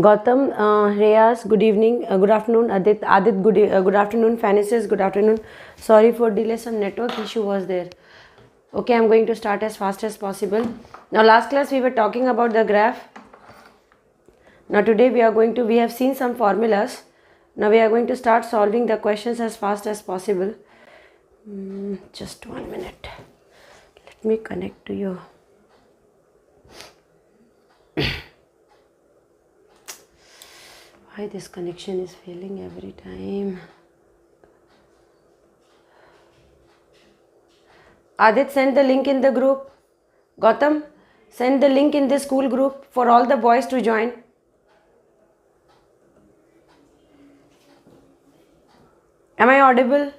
Gautam, Reyas, good evening, good afternoon. Adit, good afternoon. Fanices, good afternoon. Sorry for delay, some network issue was there. Okay, I'm going to start as fast as possible. Now, last class we were talking about the graph. Now, today we have seen some formulas. Now, we are going to start solving the questions as fast as possible. Just 1 minute. Let me connect to you. Why this connection is failing every time? Adit, send the link in the group. Gautam, send the link in the school group for all the boys to join. Am I audible?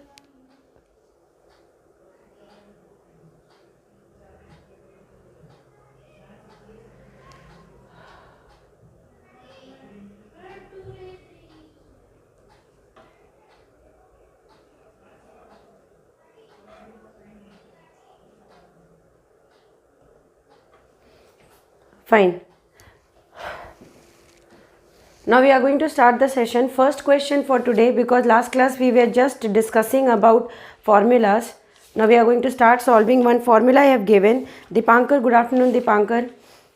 Fine. Now we are going to start the session. First question for today, because last class we were just discussing about formulas. Now we are going to start solving one formula I have given. Dipankar, good afternoon Dipankar.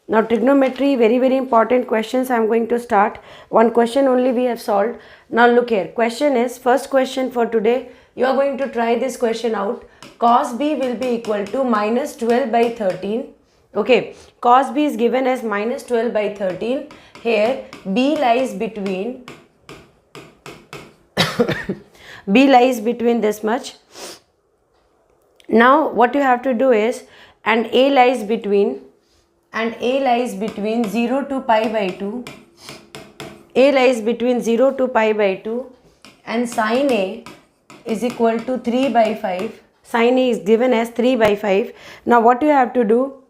Now trigonometry, very important questions I am going to start. One question only we have solved. Now look here. Question is, first question for today. You are going to try this question out. Cos B will be equal to minus 12 by 13. Okay, cos B is given as minus 12 by 13. Here B lies between B lies between this much. Now what you have to do is, and A lies between 0 to pi by 2. A lies between 0 to pi by 2, and sin A is equal to 3 by 5. Sin A is given as 3 by 5. Now what you have to do?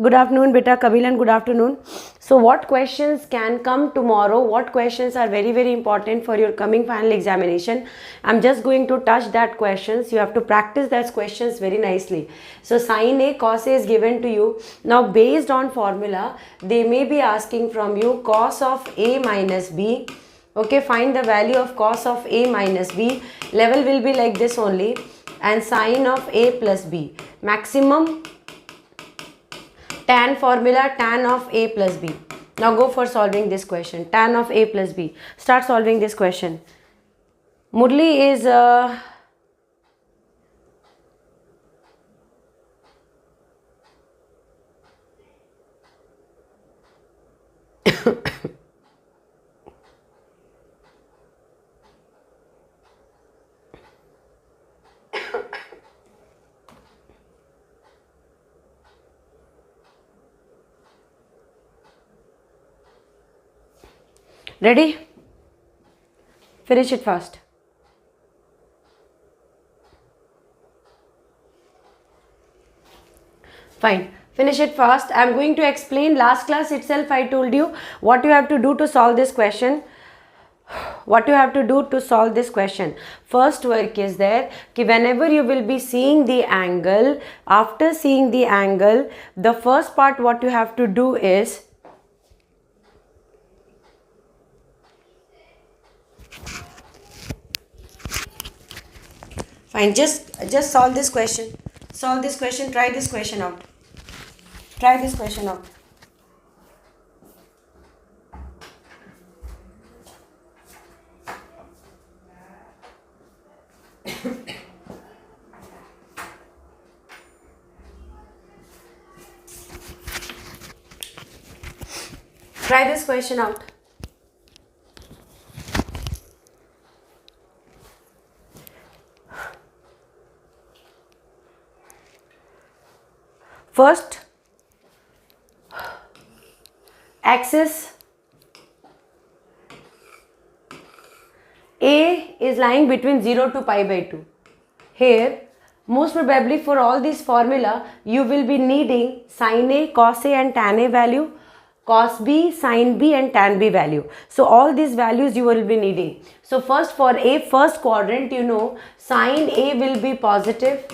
Good afternoon beta Kabilan, good afternoon. So what questions can come tomorrow? What questions are very important for your coming final examination? I'm just going to touch that questions. You have to practice those questions very nicely. So sin A, cos A is given to you. Now based on formula, they may be asking from you cos of A minus B. Okay, find the value of cos of A minus B. Level will be like this only. And sin of A plus B. Maximum tan formula, tan of A plus B. Now go for solving this question. Tan of A plus B. Start solving this question. Murli is ready? Finish it fast. Fine. Finish it fast. I am going to explain. Last class itself I told you what you have to do to solve this question. What you have to do to solve this question. First work is there कि whenever you will be seeing the angle, after seeing the angle, the first part what you have to do is fine, just solve this question. Solve this question, try this question out. Try this question out. Try this question out. First, axis A is lying between 0 to pi by 2. Here, most probably for all this formula, you will be needing sin A, cos A and tan A value, cos B, sin B and tan B value. So all these values you will be needing. So first for A, first quadrant, you know, sin A will be positive,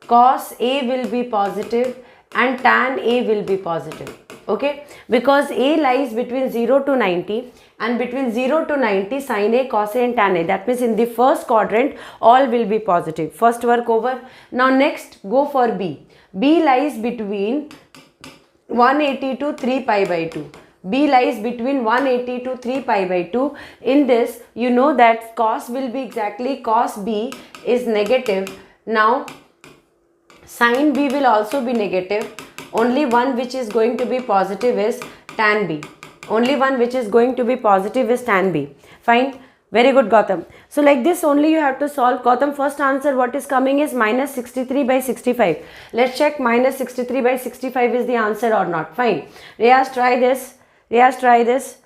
cos A will be positive and tan A will be positive. Okay, because A lies between 0 to 90, and between 0 to 90 sin A, cos A and tan A. That means in the first quadrant all will be positive. First work over. Now next go for B. B lies between 180 to 3 pi by 2. B lies between 180 to 3 pi by 2. In this, you know that cos will be exactly cos B is negative. Now, sin B will also be negative. Only one which is going to be positive is tan B. Only one which is going to be positive is tan B. Fine. Very good, Gautam. So like this only you have to solve. Gautam, first answer what is coming is minus 63 by 65. Let's check minus 63 by 65 is the answer or not. Fine. Riyaz, try this. Riyaz, try this.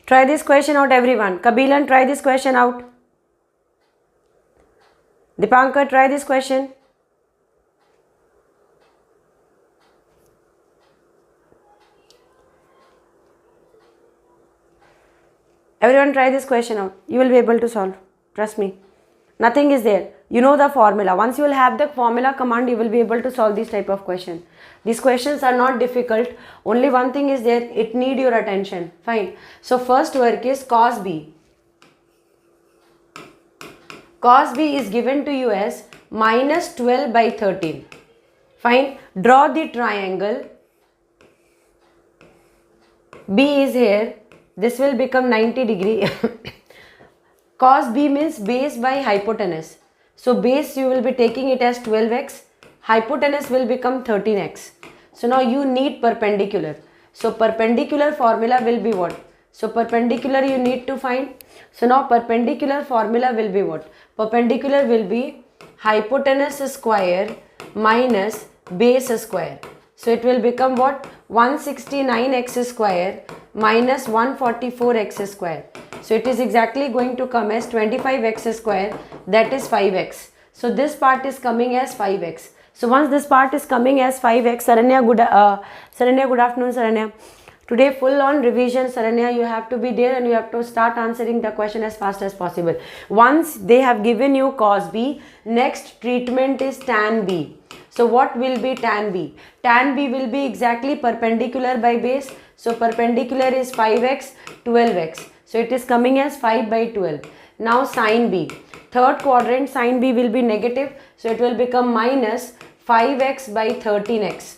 Try this question out, everyone. Kabilan, try this question out. Dipankar, try this question. Everyone try this question out. You will be able to solve. Trust me. Nothing is there. You know the formula. Once you will have the formula command, you will be able to solve this type of question. These questions are not difficult. Only one thing is there. It need your attention. Fine. So first work is cos B. Cos B is given to you as minus 12 by 13. Fine. Draw the triangle. B is here. This will become 90 degree. Cos B means base by hypotenuse. So base you will be taking it as 12x. Hypotenuse will become 13x. So now you need perpendicular. So perpendicular formula will be what? So perpendicular you need to find. So now perpendicular formula will be what? Perpendicular will be hypotenuse square minus base square. So it will become what? 169x square minus 144x square. So it is exactly going to come as 25x square, that is 5x. So this part is coming as 5x. So once this part is coming as 5x, Saranya, good afternoon, Saranya. Today full on revision, Saranya, you have to be there and you have to start answering the question as fast as possible. Once they have given you cos B, next treatment is tan B. So what will be tan B? Tan B will be exactly perpendicular by base. So perpendicular is 5x, 12x. So it is coming as 5 by 12. Now sin B. Third quadrant sin B will be negative. So it will become minus 5x by 13x.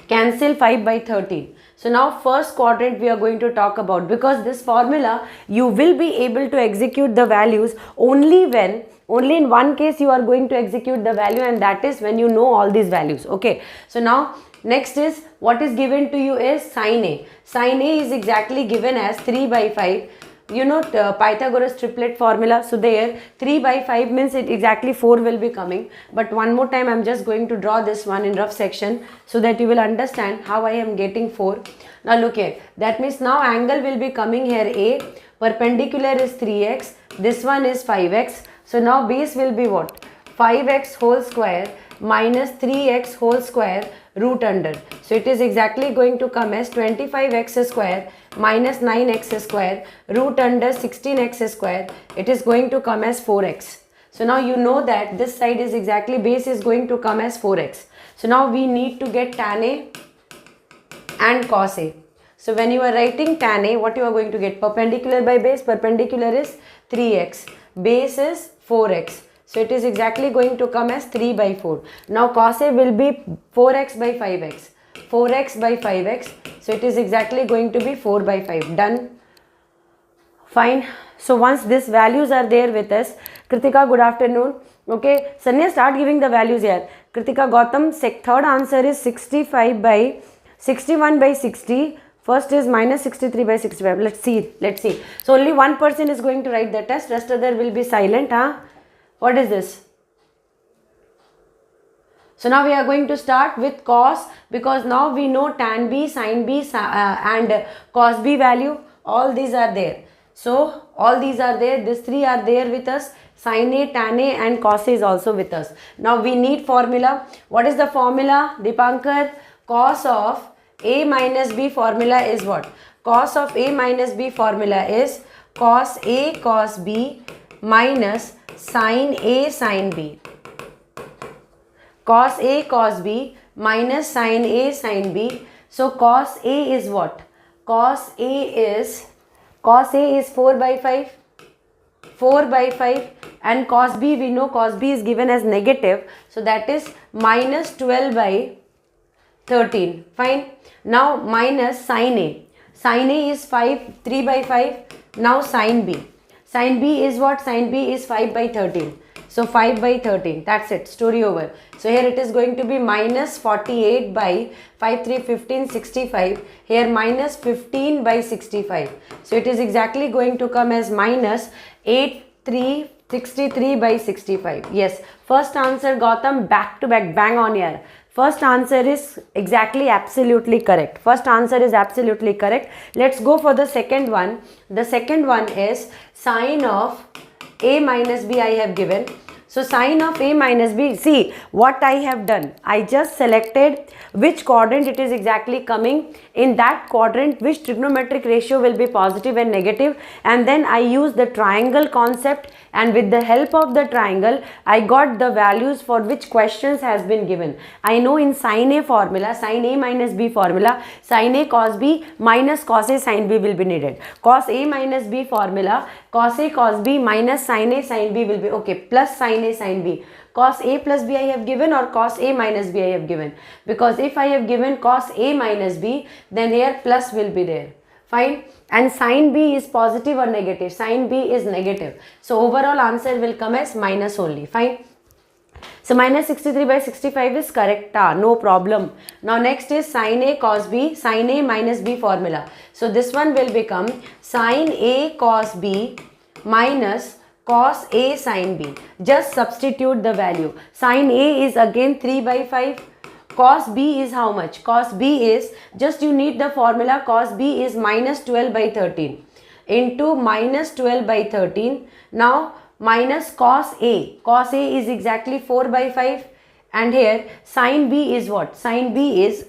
Cancel 5 by 13. So now first quadrant we are going to talk about, because this formula you will be able to execute the values only in one case you are going to execute the value, and that is when you know all these values. Okay. So now next is what is given to you is sin A. Sin A is exactly given as 3 by 5. You know Pythagoras triplet formula. So there 3 by 5 means it exactly 4 will be coming. But one more time I am just going to draw this one in rough section so that you will understand how I am getting 4. Now look here. That means now angle will be coming here A. Perpendicular is 3x. This one is 5x. So now base will be what? 5x whole square minus 3x whole square root under. So it is exactly going to come as 25x square minus 9x square root under 16x square. It is going to come as 4x. So now you know that this side is exactly base is going to come as 4x. So now we need to get tan A and cos A. So when you are writing tan A, what you are going to get? Perpendicular by base, perpendicular is 3x, base is 4x. So it is exactly going to come as 3 by 4. Now cos A will be 4x by 5x. 4x by 5x. So it is exactly going to be 4 by 5. Done. Fine. So once these values are there with us, Kritika, good afternoon. Okay. Sanya, start giving the values here. Kritika, Gautam, third answer is 61 by 60. First is minus 63 by 65. Let's see. So only one person is going to write the test. Rest other will be silent. Huh? What is this? So now we are going to start with cos, because now we know tan B, sin B and cos B value. All these are there. So all these are there. These three are there with us. Sin A, tan A and cos A is also with us. Now we need formula. What is the formula? Dipankar, cos of A minus B formula is what? Cos of A minus B formula is cos A cos B minus sin A sin B. Cos A cos B minus sin A sin B. So cos A is what? Cos A is 4 by 5. 4 by 5, and cos B, we know cos B is given as negative, so that is minus 12 by 13. Fine. Now minus sin A. Sin A is 3 by 5. Now sin B. Sin B is what? Sin B is 5 by 13. So 5 by 13. That's it. Story over. So here it is going to be minus 48 by 5, 3, 15, 65. Here minus 15 by 65. So it is exactly going to come as minus 8, 3, 63 by 65. Yes. First answer, Gautam, back to back, bang on here. First answer is exactly absolutely correct. First answer is absolutely correct. Let's go for the second one. The second one is sine of A minus B I have given. So sine of A minus B, see what I have done. I just selected which quadrant it is exactly coming. In that quadrant, which trigonometric ratio will be positive and negative, and then I use the triangle concept, and with the help of the triangle, I got the values for which questions has been given. I know in sin A formula, sin A minus B formula, sin A cos B minus cos A sin B will be needed. Cos A minus B formula, cos A cos B minus sin A sin B will be okay, plus sin A sin B. Cos A plus B I have given, or cos A minus B I have given, because if I have given cos A minus B, then here plus will be there. Fine. And sin B is positive or negative? Sin B is negative. So overall answer will come as minus only. Fine. So minus 63 by 65 is correct. No problem. Now next is sin A cos B, sin A minus B formula. So this one will become sin A cos B minus cos A sin B. Just substitute the value. Sin A is again 3 by 5. Cos B is how much? Cos B is, just you need the formula, cos B is minus 12 by 13 into minus 12 by 13. Now minus cos A. Cos A is exactly 4 by 5, and here sin B is what? Sin B is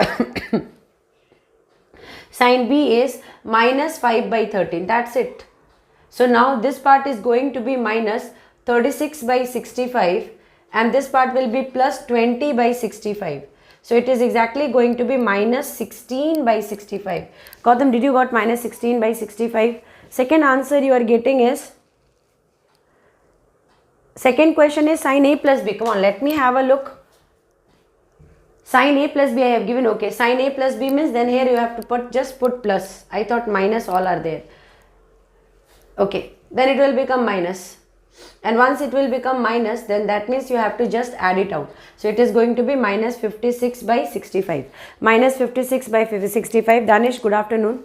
sin B is minus 5 by 13. That's it. So now this part is going to be minus 36 by 65, and this part will be plus 20 by 65. So it is exactly going to be minus 16 by 65. Gautam, did you got minus 16 by 65? Second answer you are getting is, second question is sin A plus B. Come on, let me have a look. Sin A plus B I have given. Okay, sin A plus B means then here you have to just put plus. I thought minus all are there. Okay, then it will become minus. And once it will become minus, then that means you have to just add it out. So it is going to be minus 56 by 65. Minus 56 by 65. Danish, good afternoon.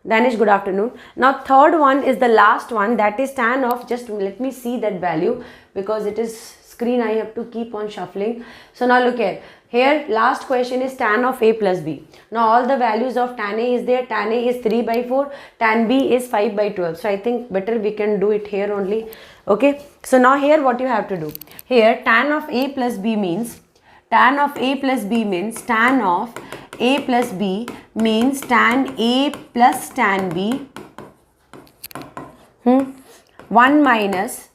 Danish, good afternoon. Now third one is the last one, that is tan of, just let me see that value because it is screen, I have to keep on shuffling. So now look here. Here last question is tan of A plus B. Now all the values of tan A is there. Tan A is 3 by 4. Tan B is 5 by 12. So I think better we can do it here only. Okay. So now here what you have to do. Here tan of A plus B means, tan of A plus B means tan of A plus B means tan A plus tan B 1 minus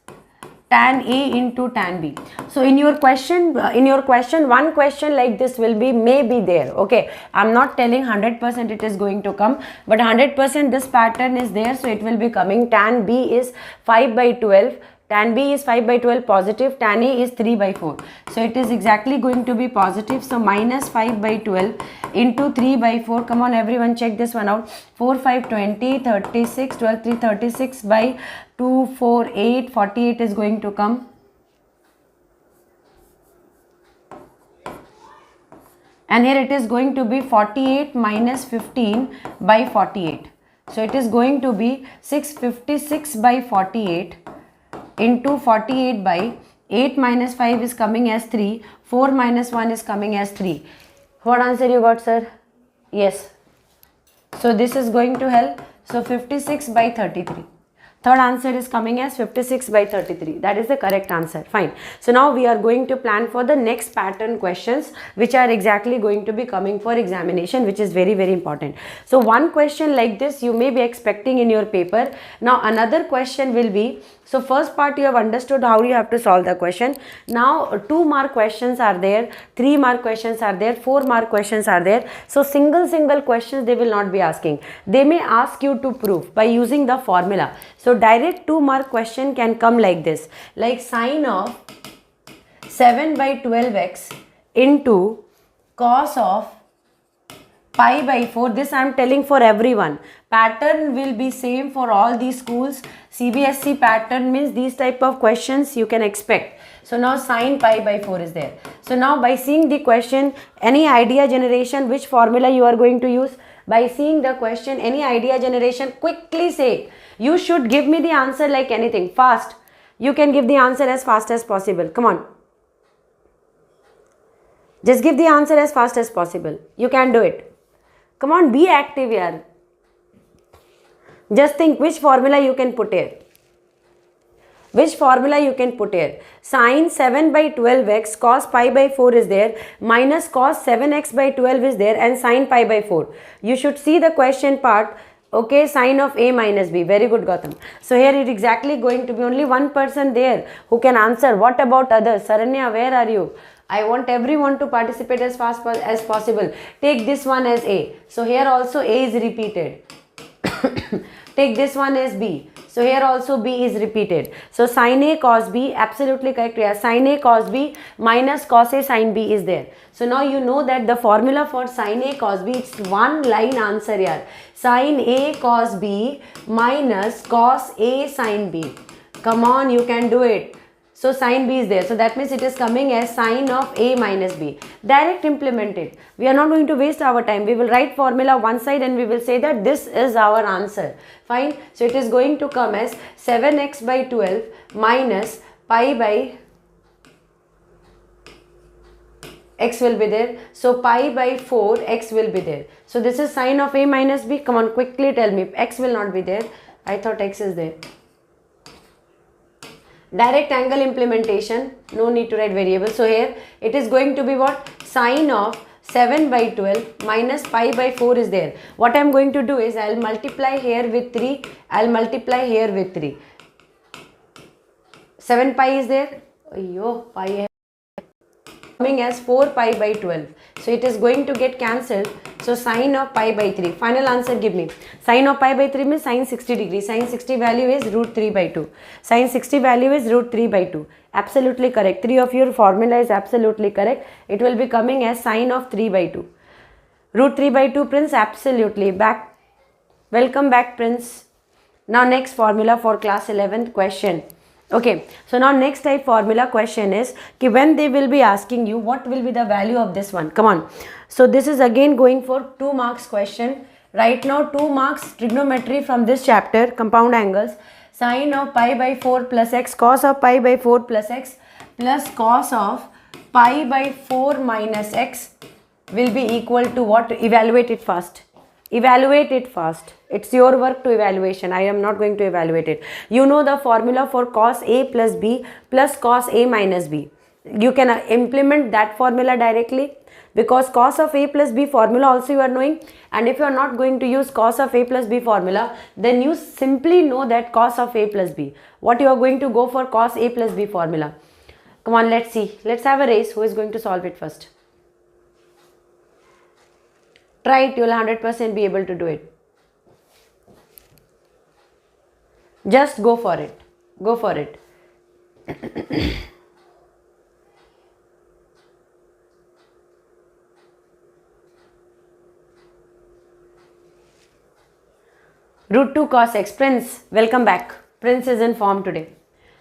tan A into tan B. So in your question, one question like this will be maybe there. Okay, I'm not telling 100% it is going to come, but 100% this pattern is there. So it will be coming. Tan B is 5 by 12. Tan B is 5 by 12 positive. Tan A is 3 by 4. So it is exactly going to be positive. So minus 5 by 12 into 3 by 4. Come on everyone, check this one out. 4, 5, 20, 36, 12, 3, 36 by 2, 4, 8, 48 is going to come. And here it is going to be 48 minus 15 by 48. So it is going to be 656 by 48 into 48 by 8 minus 5 is coming as 3. 4 minus 1 is coming as 3. What answer you got, sir? Yes. So this is going to help. So 56 by 33. Third answer is coming as 56 by 33. That is the correct answer. Fine. So now we are going to plan for the next pattern questions which are exactly going to be coming for examination, which is very, very important. So one question like this you may be expecting in your paper. Now another question will be, so first part you have understood how you have to solve the question. Now 2 mark questions are there, 3 mark questions are there, 4 mark questions are there. So single questions they will not be asking. They may ask you to prove by using the formula. So direct 2 mark question can come like this, like sine of 7 by 12x into cos of pi by 4. This I am telling for everyone. Pattern will be same for all these schools. CBSE pattern means these type of questions you can expect. So now sine pi by 4 is there. So now by seeing the question, any idea generation, which formula you are going to use? By seeing the question, any idea generation, quickly say. You should give me the answer like anything, fast. You can give the answer as fast as possible. Come on. Just give the answer as fast as possible. You can do it. Come on, be active here. Just think which formula you can put here. Which formula you can put here? Sine 7 by 12x cos pi by 4 is there, minus cos 7x by 12 is there, and sine pi by 4. You should see the question part. Okay, sine of a minus b. Very good, Gautam. So here it is exactly going to be only one person there who can answer. What about others? Saranya, where are you? I want everyone to participate as fast as possible. Take this one as A. So here also A is repeated. Take this one as B. So here also B is repeated. So sin A cos B, absolutely correct. Yeah, sin A cos B minus cos A sin B is there. So now you know that the formula for sin A cos B, it's one line answer here. Sin A cos B minus cos A sin B. Come on, you can do it. So sin B is there. So that means it is coming as sine of A minus B. Direct implement it. We are not going to waste our time. We will write formula one side and we will say that this is our answer. Fine. So it is going to come as 7x by 12 minus pi by x will be there. So pi by 4 x will be there. So this is sine of A minus B. Come on, quickly tell me. X will not be there. I thought x is there. Direct angle implementation, no need to write variable. So here it is going to be what? Sine of 7 by 12 minus pi by 4 is there. What I am going to do is I will multiply here with 3. I will multiply here with 3. 7 pi is there. Ayyo, pi coming as 4 pi by 12. So it is going to get cancelled. So sine of pi by 3. Final answer give me. Sine of pi by 3 means sine 60 degrees. Sine 60 value is root 3 by 2. Sine 60 value is root 3 by 2. Absolutely correct. 3 of your formula is absolutely correct. It will be coming as sine of 3 by 2. Root 3 by 2, Prince. Absolutely. Back. Welcome back, Prince. Now next formula for class 11th question. Okay, so now next type formula question is कि when they will be asking you what will be the value of this one. Come on. So this is again going for 2 marks question. Right now 2 marks trigonometry from this chapter, compound angles. Sine of pi by 4 plus x, cos of pi by 4 plus x plus cos of pi by 4 minus x will be equal to what? Evaluate it fast. Evaluate it fast. It's your work to evaluation. I am not going to evaluate it. You know the formula for cos A plus B plus cos A minus B. You can implement that formula directly because cos of A plus B formula also you are knowing. And if you are not going to use cos of A plus B formula, then you simply know that cos of A plus B. What you are going to go for cos A plus B formula. Come on, let's see. Let's have a race. Who is going to solve it first? Try it, you will 100% be able to do it. Just go for it. Go for it. Root 2 cos x. Prince, welcome back. Prince is in form today.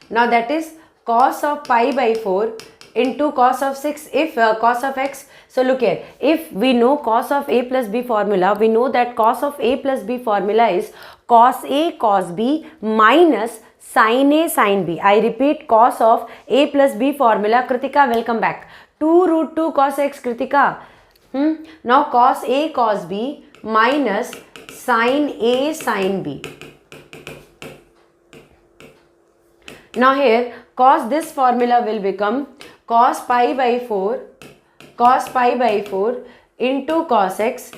Now that is cos of pi by 4 into cos of 6 if cos of x. So look here, if we know cos of A plus B formula, we know that cos of A plus B formula is cos A cos B minus sin A sin B. I repeat, cos of A plus B formula. Kritika, welcome back. 2 root 2 cos x, Kritika. Now cos A cos B minus sin A sin B. Now here cos, this formula will become cos pi by 4 into cos x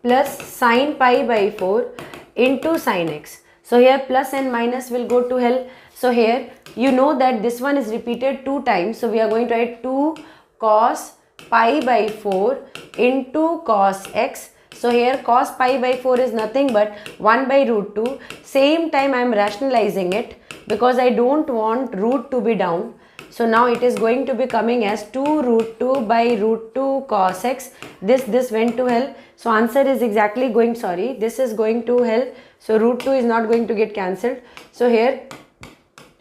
plus sin pi by 4 into sin x. So here plus and minus will go to hell. So here you know that this one is repeated 2 times. So we are going to write 2 cos pi by 4 into cos x. So here cos pi by 4 is nothing but 1 by root 2. Same time I am rationalizing it because I don't want root to be down. So now it is going to be coming as 2 root 2 by root 2 cos x. This went to hell. So answer is exactly going, sorry, this is going to hell. So root 2 is not going to get cancelled. So here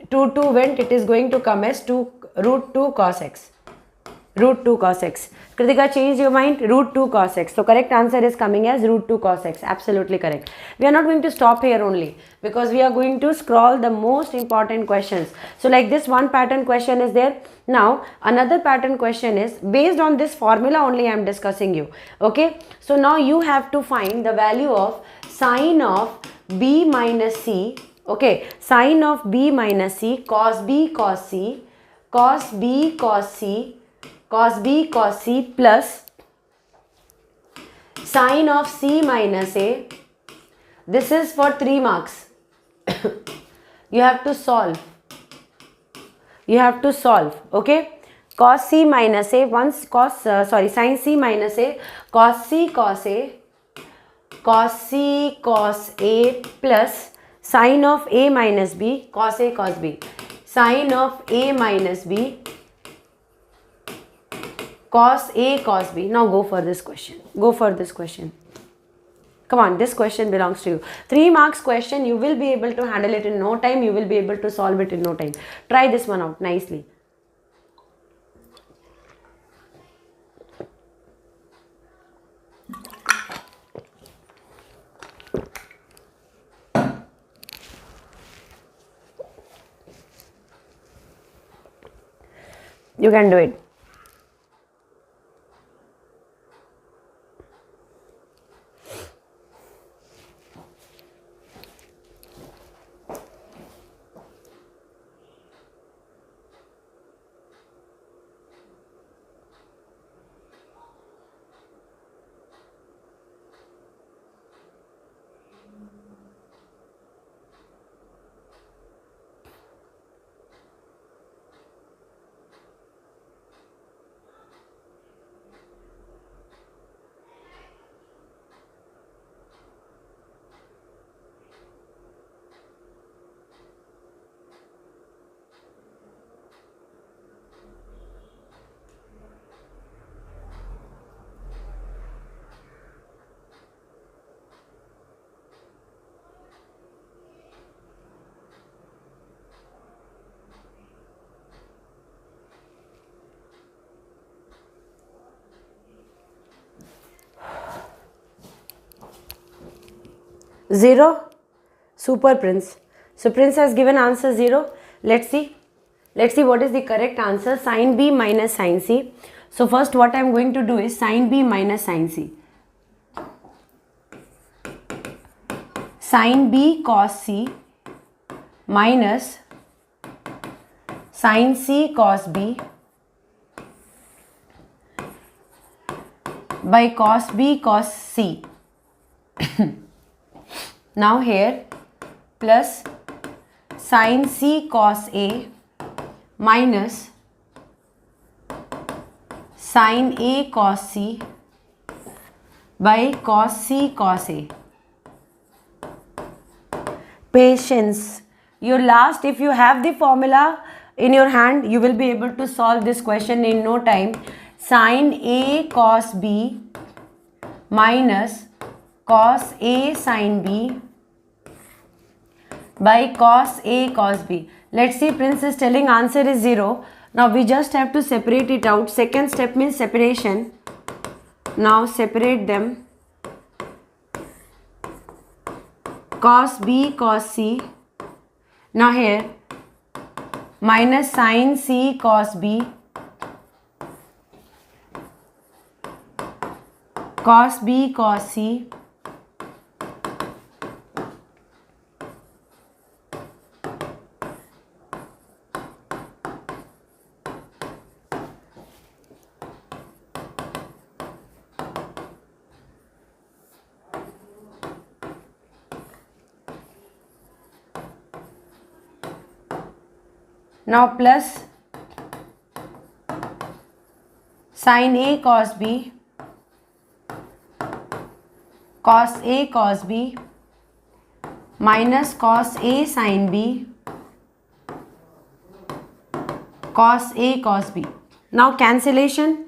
2 went, it is going to come as 2 root 2 cos x. Root 2 cos x. Kritika, change your mind. Root 2 cos x. So correct answer is coming as root 2 cos x. Absolutely correct. We are not going to stop here only because we are going to scroll the most important questions. So like this one pattern question is there. Now another pattern question is based on this formula only I am discussing you. Okay. So now you have to find the value of sine of b minus c. Okay. Sine of b minus c cos b cos c cos b cos c cos b cos c plus sine of c minus a. This is for 3 marks. You have to solve. Okay. Cos c minus a, once sine c minus a, cos c cos a, cos c cos a plus sine of a minus b, cos a cos b, sine of a minus b, cos a cos b. Now go for this question. Come on, this question belongs to you. 3 marks question, you will be able to handle it in no time. You will be able to solve it in no time. Try this one out nicely. You can do it. Zero. Super Prince. So Prince has given answer 0. Let's see what is the correct answer. Sin b minus sin c. So first what I am going to do is sin b minus sin c. Sin b cos c minus sin c cos b by cos b cos c. Now here plus sin c cos a minus sin a cos c by cos c cos a. Patience. Your last, if you have the formula in your hand, you will be able to solve this question in no time. Sin a cos b minus cos a sin b by cos a cos b. Let's see, Prince is telling answer is 0. Now we just have to separate it out. Second step means separation. Now separate them. Cos b cos c. Now here minus sin c cos b cos b cos c Now plus sin A cos B, cos A cos B, minus cos A sin B, cos A cos B. Now cancellation.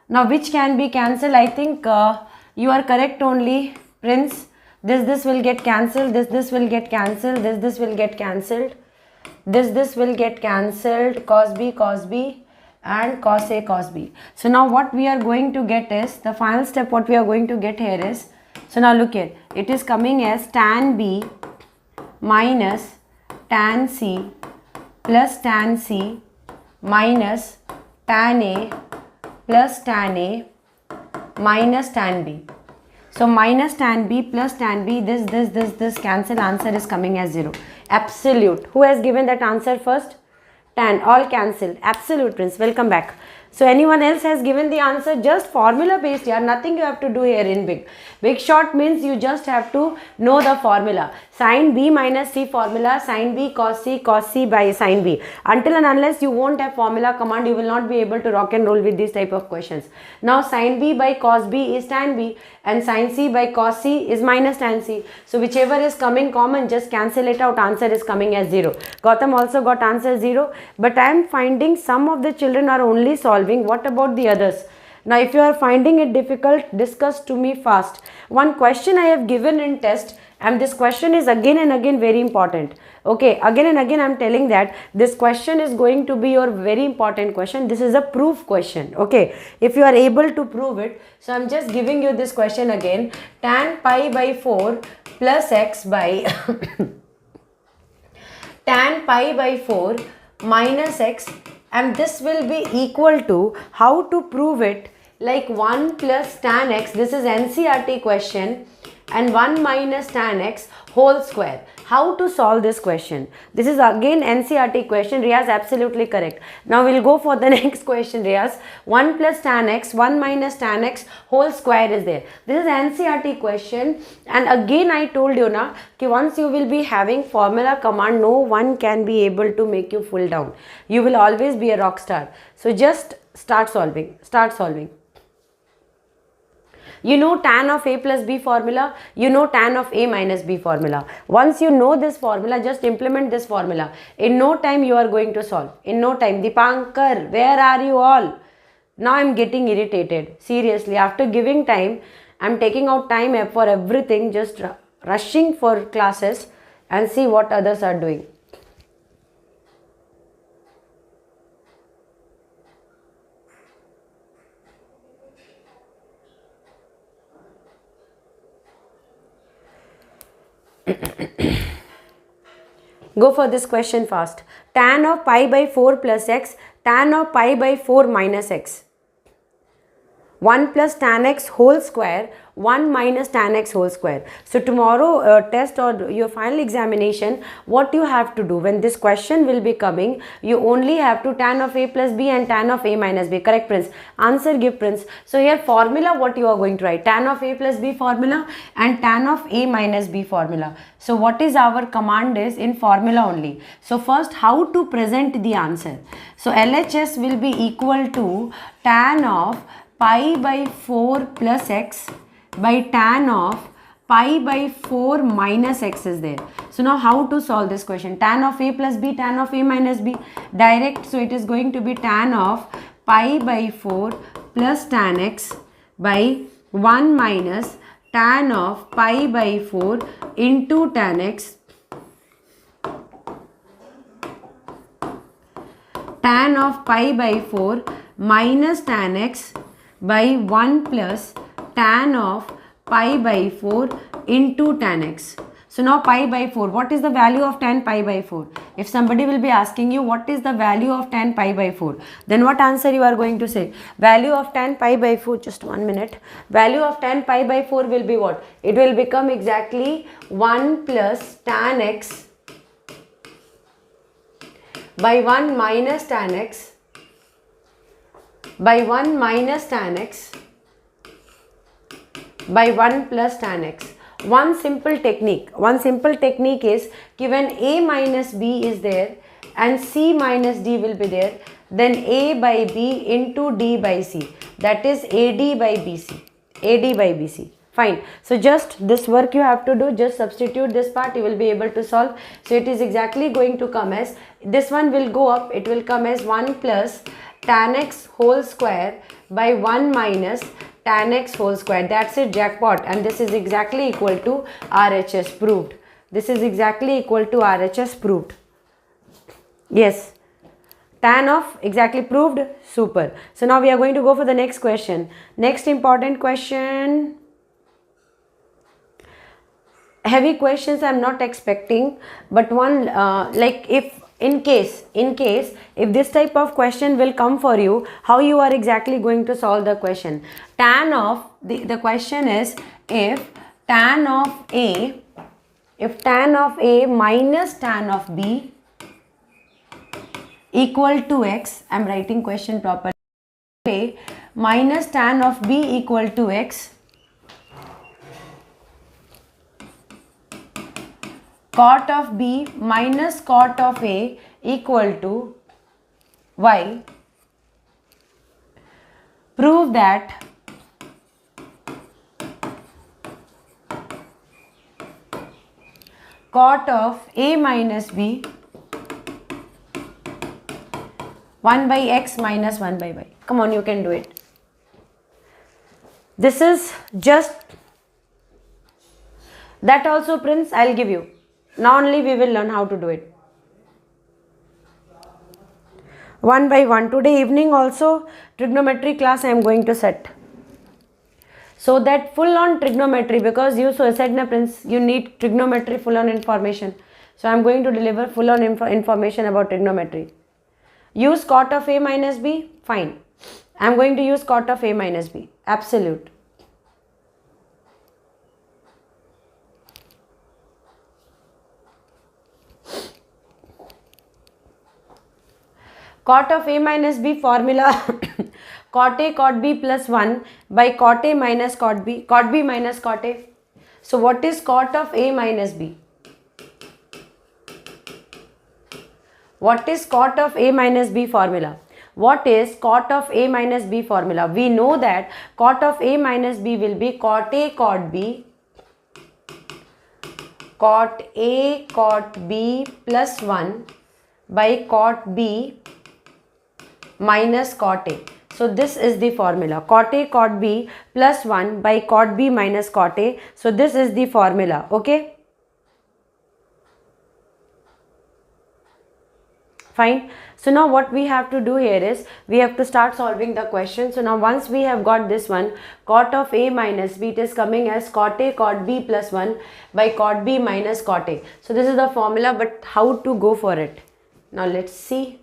Now which can be cancelled? I think you are correct only, Prince. This will get cancelled, this will get cancelled, this will get cancelled, this will get cancelled, cos B and cos A cos B. So now what we are going to get is, the final step what we are going to get here is, so now look here, it is coming as tan B minus tan C plus tan C minus tan A plus tan A minus tan B. So minus tan B plus tan B, this cancel, answer is coming as 0. Absolute. Who has given that answer first? Tan, all cancelled. Absolute, Prince. Welcome back. So anyone else has given the answer? Just formula based here. Nothing you have to do here in big. Big short means you just have to know the formula. Sin B minus C formula, sin B cos C by sin B. Until and unless you won't have formula command, you will not be able to rock and roll with these type of questions. Now sin B by cos B is tan B and sin C by cos C is minus tan C. So whichever is coming common, just cancel it out. Answer is coming as 0. Gautam also got answer 0. But I am finding some of the children are only solving. What about the others? Now if you are finding it difficult, discuss to me fast. One question I have given in test, and this question is again and again very important. Okay, again and again I am telling that this question is going to be your very important question. This is a proof question. Okay, if you are able to prove it, so I am just giving you this question again. Tan pi by 4 plus x by tan pi by 4 minus x, and this will be equal to, how to prove it, like 1 plus tan x, this is NCERT question, and 1 minus tan x whole square. How to solve this question? This is again NCERT question. Riyaz absolutely correct. Now we'll go for the next question, Riyaz. 1 plus tan x, 1 minus tan x whole square is there. This is NCERT question, and again I told you na कि once you will be having formula command, no one can be able to make you full down. You will always be a rock star. So just start solving. Start solving. You know tan of A plus B formula, you know tan of A minus B formula. Once you know this formula, just implement this formula. In no time you are going to solve. In no time. Dipankar, where are you all? Now I am getting irritated. Seriously, after giving time, I am taking out time for everything, just rushing for classes and see what others are doing. Go for this question fast. Tan of pi by 4 plus x, tan of pi by 4 minus x. 1 plus tan x whole square, 1 minus tan x whole square. So tomorrow test or your final examination, what you have to do when this question will be coming, you only have to tan of A plus B and tan of A minus B. Correct, Prince? Answer give, Prince. So here formula what you are going to write, tan of A plus B formula and tan of A minus B formula. So what is our command is in formula only. So first how to present the answer. So LHS will be equal to tan of pi by 4 plus x by tan of pi by 4 minus x is there. So now how to solve this question? Tan of A plus B, tan of A minus B, direct. So it is going to be tan of pi by 4 plus tan x by 1 minus tan of pi by 4 into tan x, tan of pi by 4 minus tan x by 1 plus tan of pi by 4 into tan x. So now pi by 4, what is the value of tan pi by 4? If somebody will be asking you what is the value of tan pi by 4, then what answer you are going to say? Value of tan pi by 4, just 1 minute. Value of tan pi by 4 will be what? It will become exactly 1 plus tan x by 1 minus tan x by 1 minus tan x by 1 plus tan x. One simple technique is, when A minus B is there and C minus D will be there, then A by B into D by C, that is AD by BC. AD by BC. Fine. So just this work you have to do, just substitute this part, you will be able to solve. So it is exactly going to come as, this one will go up, it will come as 1 plus tan x whole square by 1 minus tan x whole square. That's it, jackpot. And this is exactly equal to RHS, proved. This is exactly equal to RHS, proved. Yes. Tan of, exactly proved, super. So now we are going to go for the next question. Next important question. Heavy questions I am not expecting, but one like if in case if this type of question will come for you, how you are exactly going to solve the question. Tan of, the question is, if tan of A minus tan of B equal to x, I am writing question properly, A minus tan of B equal to x, cot of B minus cot of A equal to y, prove that cot of A minus B 1 by x minus 1 by y. Come on, you can do it. This is just, that also Prince, I'll give you. Now only we will learn how to do it. One by one. Today evening also trigonometry class I am going to set. So that full on trigonometry, because you said na Prince, you need trigonometry full on information. So I am going to deliver full on information about trigonometry. Use cot of A minus B, fine. I am going to use cot of A minus B, absolute. Cot of A minus B formula cot A cot B plus 1 by cot A minus cot B minus cot A. So what is cot of A minus B? What is cot of A minus B formula? What is cot of A minus B formula? We know that cot of A minus B will be cot A cot B, cot A cot B plus 1 by cot B minus cot A. So this is the formula, cot A cot B plus 1 by cot B minus cot A. So this is the formula, okay? Fine. So now what we have to do here is, we have to start solving the question. So now once we have got this one, cot of A minus B, it is coming as cot A cot B plus 1 by cot B minus cot A. So this is the formula, but how to go for it? Now let's see.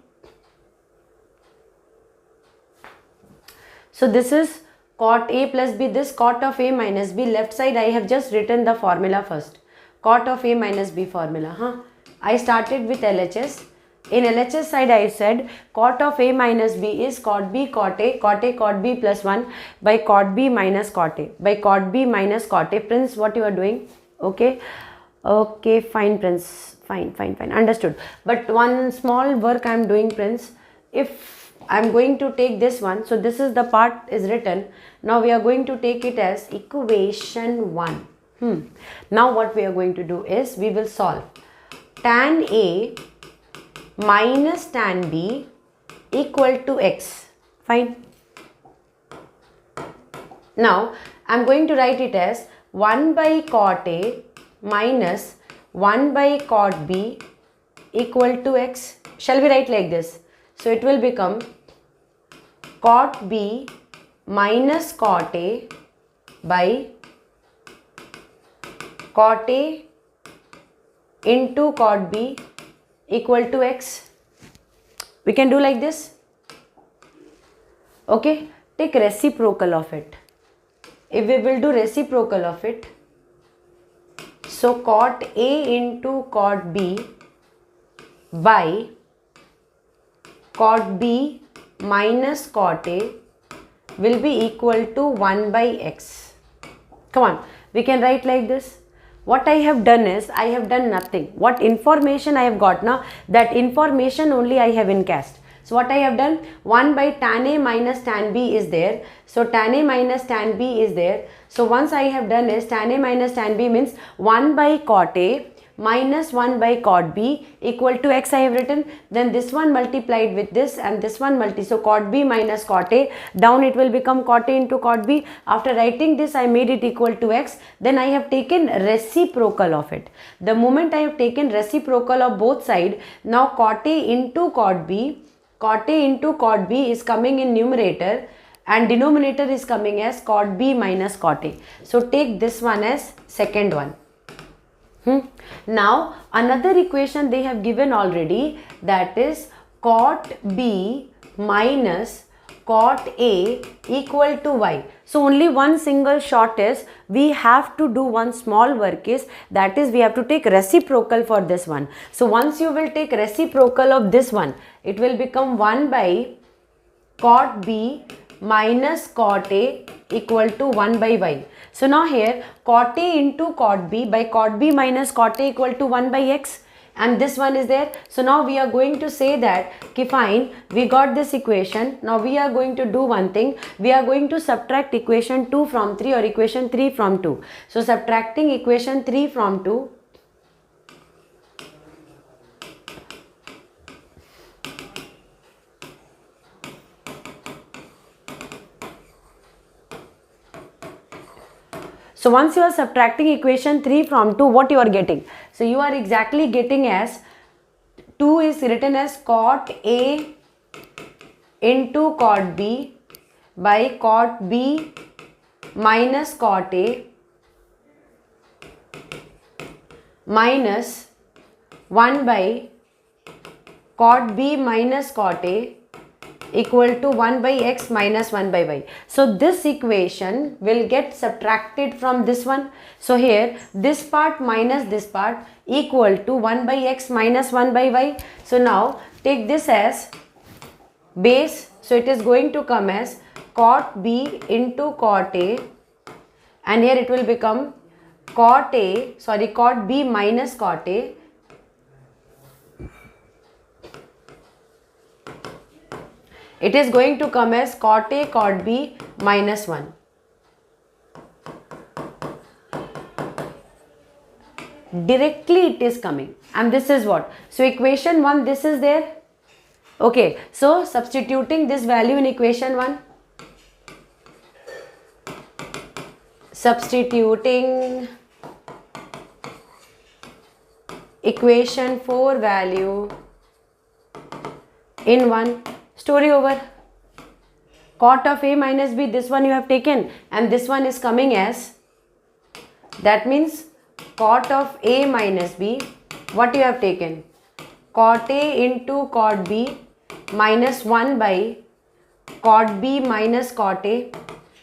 So this is cot A plus B, this cot of A minus B, left side I have just written the formula first. Cot of A minus B formula. I started with LHS. In LHS side I said cot of A minus B is cot B cot A cot B plus 1 by cot B minus cot A by cot B minus cot A. Prince, what you are doing? Okay. Okay, fine Prince. Fine. Understood. But one small work I am doing, Prince. If I am going to take this one, so this is the part is written. Now we are going to take it as equation 1. Now what we are going to do is, we will solve tan A minus tan B equal to x. Fine. Now I am going to write it as 1 by cot A minus 1 by cot B equal to x. Shall we write like this? So it will become cot B minus cot A by cot A into cot B equal to x. We can do like this. Okay, take reciprocal of it. If we will do reciprocal of it, so cot A into cot B by cot B minus cot A will be equal to 1 by x. Come on, we can write like this. what I have done is, I have done nothing. What information I have got now, that information only I have encased. So what I have done, 1 by tan A minus tan B is there. So tan A minus tan B is there. So once I have done is, tan A minus tan B means 1 by cot A minus 1 by cot B equal to x I have written. Then this one multiplied with this and this one so cot B minus cot A, down it will become cot A into cot B. After writing this, I made it equal to x. Then I have taken reciprocal of it. The moment I have taken reciprocal of both sides, now cot A into cot B is coming in numerator and denominator is coming as cot B minus cot A. So take this one as second one. Now another equation they have given already, that is cot B minus cot A equal to y. So only one single shot is, we have to do one small work is, that is we have to take reciprocal for this one. So once you will take reciprocal of this one, it will become 1 by cot B minus cot A equal to 1 by y. So now here cot A into cot B by cot B minus cot A equal to 1 by x, and this one is there. So now we are going to say that, okay, fine, we got this equation. Now we are going to do one thing, we are going to subtract equation 2 from 3 or equation 3 from 2. So subtracting equation 3 from 2, so once you are subtracting equation 3 from 2, what you are getting? So you are exactly getting as 2 is written as cot A into cot B by cot B minus cot A minus 1 by cot B minus cot A equal to 1 by x minus 1 by y. So this equation will get subtracted from this one. So here this part minus this part equal to 1 by x minus 1 by y. So now take this as base. So it is going to come as cot B into cot A, and here it will become cot B minus cot A it is going to come as cot A cot B minus 1. Directly it is coming, and this is what? So equation 1, this is there. Okay, so substituting this value in equation 1, substituting equation 4 value in 1, story over. Cot of A minus B, this one you have taken, and this one is coming as, that means cot of A minus B, what you have taken? Cot A into cot B minus 1 by cot B minus cot A,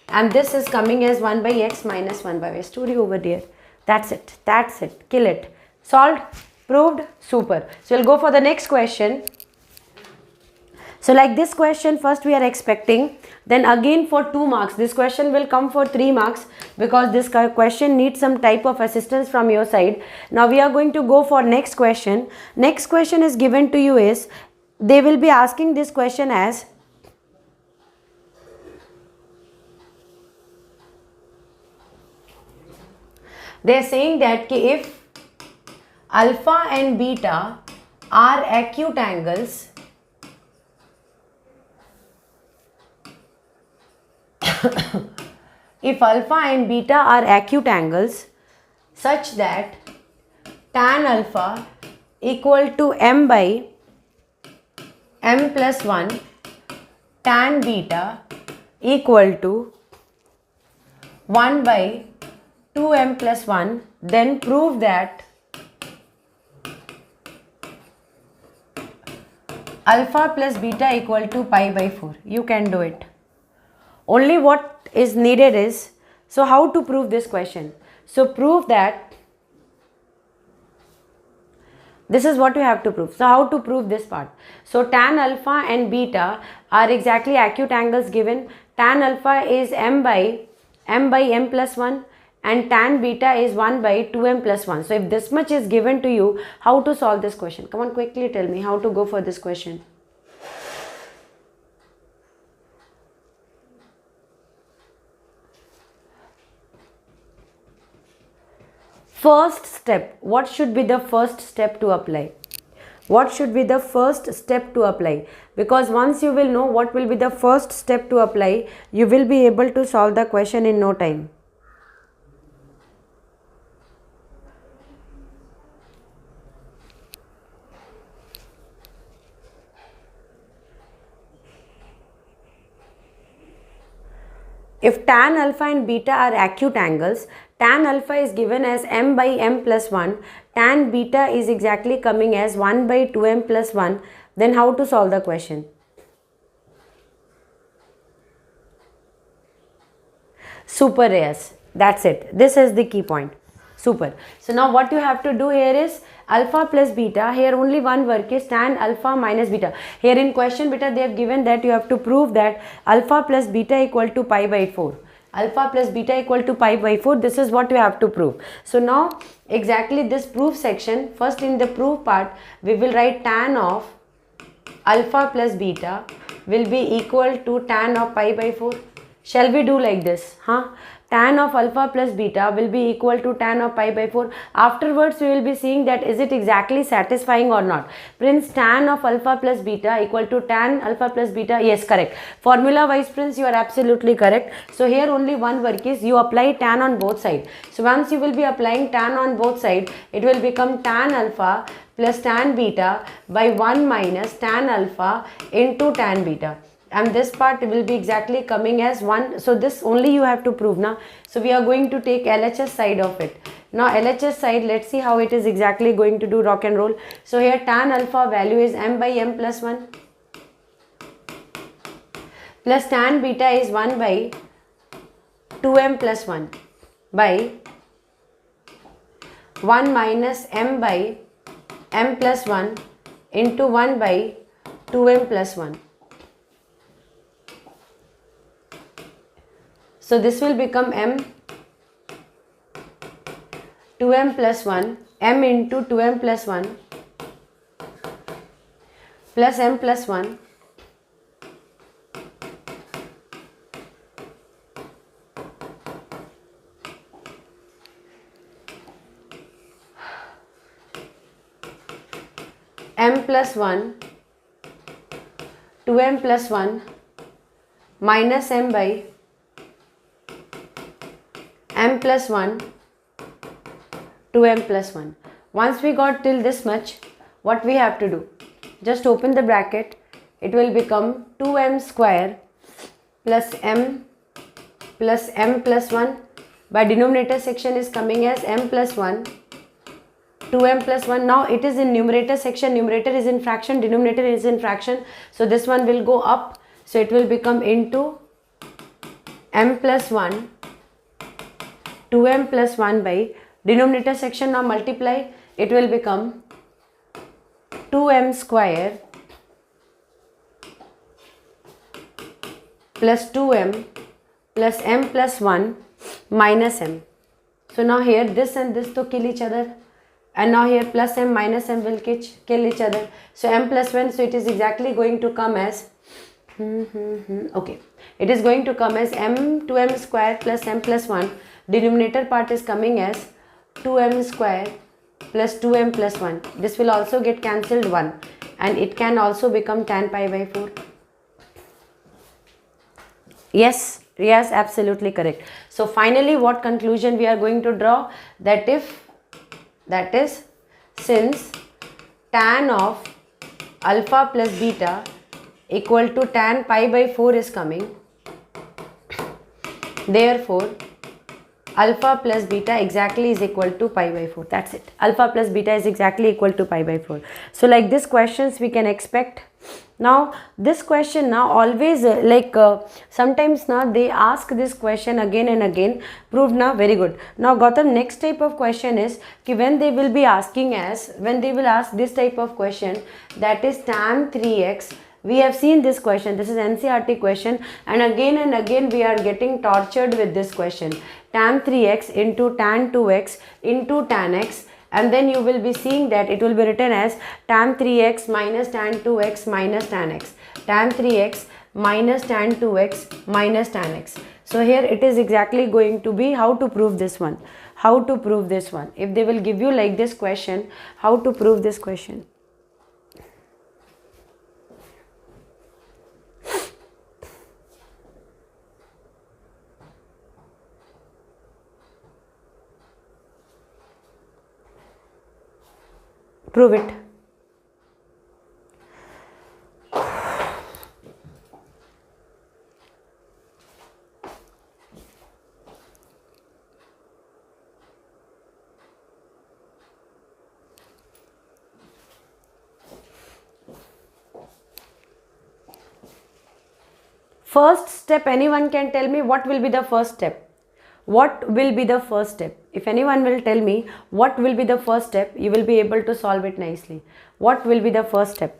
and this is coming as 1 by x minus 1 by y. Story over there. That's it. That's it. Kill it. Solved? Proved? Super. So we'll go for the next question. So like this question first we are expecting, then again for 2 marks. This question will come for 3 marks because this question needs some type of assistance from your side. Now we are going to go for next question. Next question is given to you is, they will be asking this question as, they are saying that if alpha and beta are acute angles, if alpha and beta are acute angles such that tan alpha equal to m by m plus 1, tan beta equal to 1 by 2m plus 1, then prove that alpha plus beta equal to pi by 4. You can do it. Only what is needed is, so how to prove this question? So prove that, this is what you have to prove. So how to prove this part? So tan alpha and beta are exactly acute angles given. Tan alpha is m by m plus 1, and tan beta is 1 by 2m plus 1. So if this much is given to you, how to solve this question? Come on, quickly tell me how to go for this question. First step, what should be the first step to apply? What should be the first step to apply? Because once you will know what will be the first step to apply, you will be able to solve the question in no time. If tan alpha and beta are acute angles, tan alpha is given as m by m plus 1, tan beta is exactly coming as 1 by 2m plus 1, then how to solve the question? Super, yes, that's it. This is the key point. Super. So now what you have to do here is alpha plus beta. Here only one work is tan alpha minus beta. Here in question beta they have given that you have to prove that alpha plus beta equal to pi by 4. Alpha plus beta equal to pi by 4. This is what you have to prove. So now exactly this proof section. First in the proof part we will write tan of alpha plus beta will be equal to tan of pi by 4. Shall we do like this? Tan of alpha plus beta will be equal to tan of pi by 4. Afterwards, we will be seeing that is it exactly satisfying or not. Prince, tan of alpha plus beta equal to tan alpha plus beta. Yes, correct. Formula wise, Prince, you are absolutely correct. So here only one work is you apply tan on both sides. So once you will be applying tan on both sides, it will become tan alpha plus tan beta by 1 minus tan alpha into tan beta. And this part will be exactly coming as 1. So this only you have to prove now. So we are going to take LHS side of it. Now LHS side, let's see how it is exactly going to do rock and roll. So here tan alpha value is m by m plus 1 plus tan beta is 1 by 2m plus 1 by 1 minus m by m plus 1 into 1 by 2m plus 1. So this will become m 2m plus 1 m into 2m plus 1 plus m plus 1 m plus 1 2m plus 1 minus m by m plus 1 2m plus 1. Once we got till this much, what we have to do? Just open the bracket. It will become 2m square plus m plus 1. By denominator section is coming as m plus 1 2m plus 1. Now it is in numerator section. Numerator is in fraction. Denominator is in fraction. So this one will go up. So it will become into m plus 1 2m plus 1 by denominator section. Now multiply, it will become 2m square plus 2m plus m plus 1 minus m. So now here this and this to kill each other, and now here plus m minus m will kill each other. So m plus 1, so it is exactly going to come as okay, it is going to come as m 2m square plus m plus 1. Denominator part is coming as 2m square plus 2m plus 1. This will also get cancelled 1, and it can also become tan pi by 4. Yes, absolutely correct. So finally what conclusion we are going to draw? That is since tan of alpha plus beta equal to tan pi by 4 is coming, therefore alpha plus beta exactly is equal to pi by 4. That's it. Alpha plus beta is exactly equal to pi by 4. So like this questions we can expect. Now this question now always sometimes now they ask this question again and again. Proved now, very good. Now Gautam, next type of question is when they will be asking as, when they will ask this type of question, that is tan 3x We have seen this question. This is NCERT question, and again we are getting tortured with this question. Tan 3x into tan 2x into tan x, and then you will be seeing that it will be written as tan 3x minus tan 2x minus tan x. Tan 3x minus tan 2x minus tan x. So here it is exactly going to be how to prove this one. How to prove this one. If they will give you like this question, how to prove this question. Prove it. First step, anyone can tell me what will be the first step? What will be the first step? If anyone will tell me what will be the first step, you will be able to solve it nicely. What will be the first step?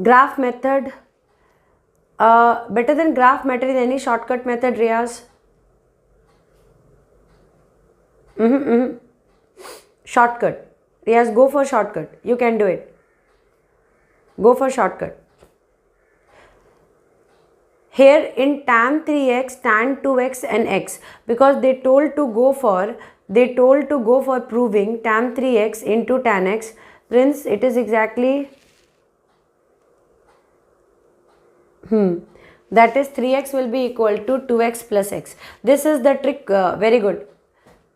Graph method. Better than graph method is any shortcut method, Riyaz? Shortcut. Riyaz, go for shortcut. You can do it. Go for shortcut. Here in tan 3x, tan 2x and x, because they told to go for proving tan 3x into tan x. Prince, it is exactly that is 3x will be equal to 2x plus x. This is the trick. Very good.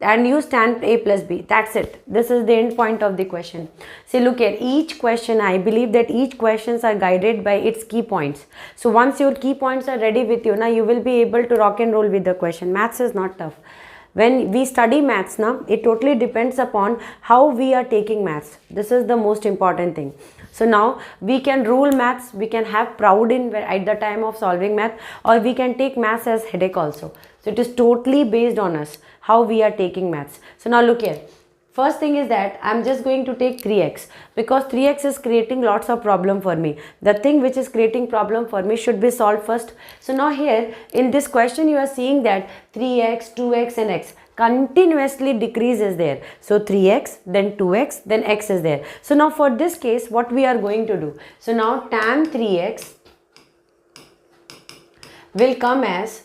And use tan a plus b. That's it. This is the end point of the question. See, look at each question. I believe that each questions are guided by its key points. So once your key points are ready with you, now you will be able to rock and roll with the question. Maths is not tough. When we study maths now, it totally depends upon how we are taking maths. This is the most important thing. So now we can rule maths, we can have proud in at the time of solving math, or we can take maths as headache also. So it is totally based on us how we are taking maths. So now look here. First thing is that I am just going to take 3x because 3x is creating lots of problem for me. The thing which is creating problem for me should be solved first. So now here in this question you are seeing that 3x, 2x and x continuously decreases there. So 3x, then 2x, then x is there. So now for this case what we are going to do? So now tan 3x will come as,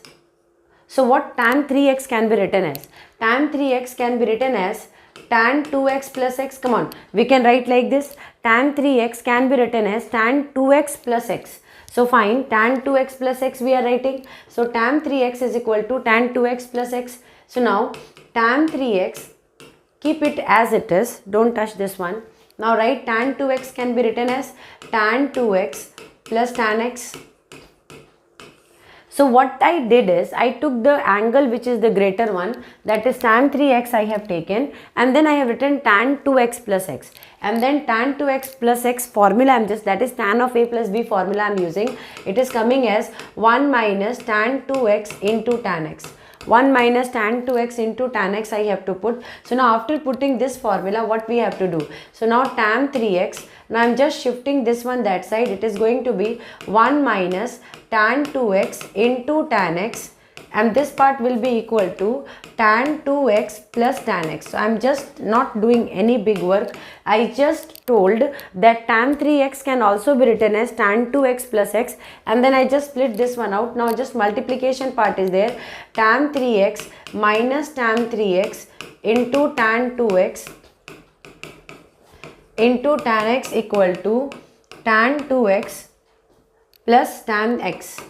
so what tan 3x can be written as? Tan 3x can be written as tan 2x plus x. Come on, we can write like this. Tan 3x can be written as tan 2x plus x. So fine, tan 2x plus x we are writing. So tan 3x is equal to tan 2x plus x. So now tan 3x, keep it as it is, don't touch this one. Now write tan 2x can be written as tan 2x plus tan x. So what I did is I took the angle which is the greater one, that is tan 3x I have taken, and then I have written tan 2x plus x, and then tan 2x plus x formula I am just, that is tan of a plus b formula I am using. It is coming as 1 minus tan 2x into tan x. 1 minus tan 2x into tan x I have to put. So now after putting this formula, what we have to do? So now tan 3x, now I am just shifting this one that side. It is going to be 1 minus tan 2x into tan x, and this part will be equal to tan 2x plus tan x. So I am just not doing any big work. I just told that tan 3x can also be written as tan 2x plus x, and then I just split this one out. Now just multiplication part is there. Tan 3x minus tan 3x into tan 2x into tan x equal to tan 2x plus tan x.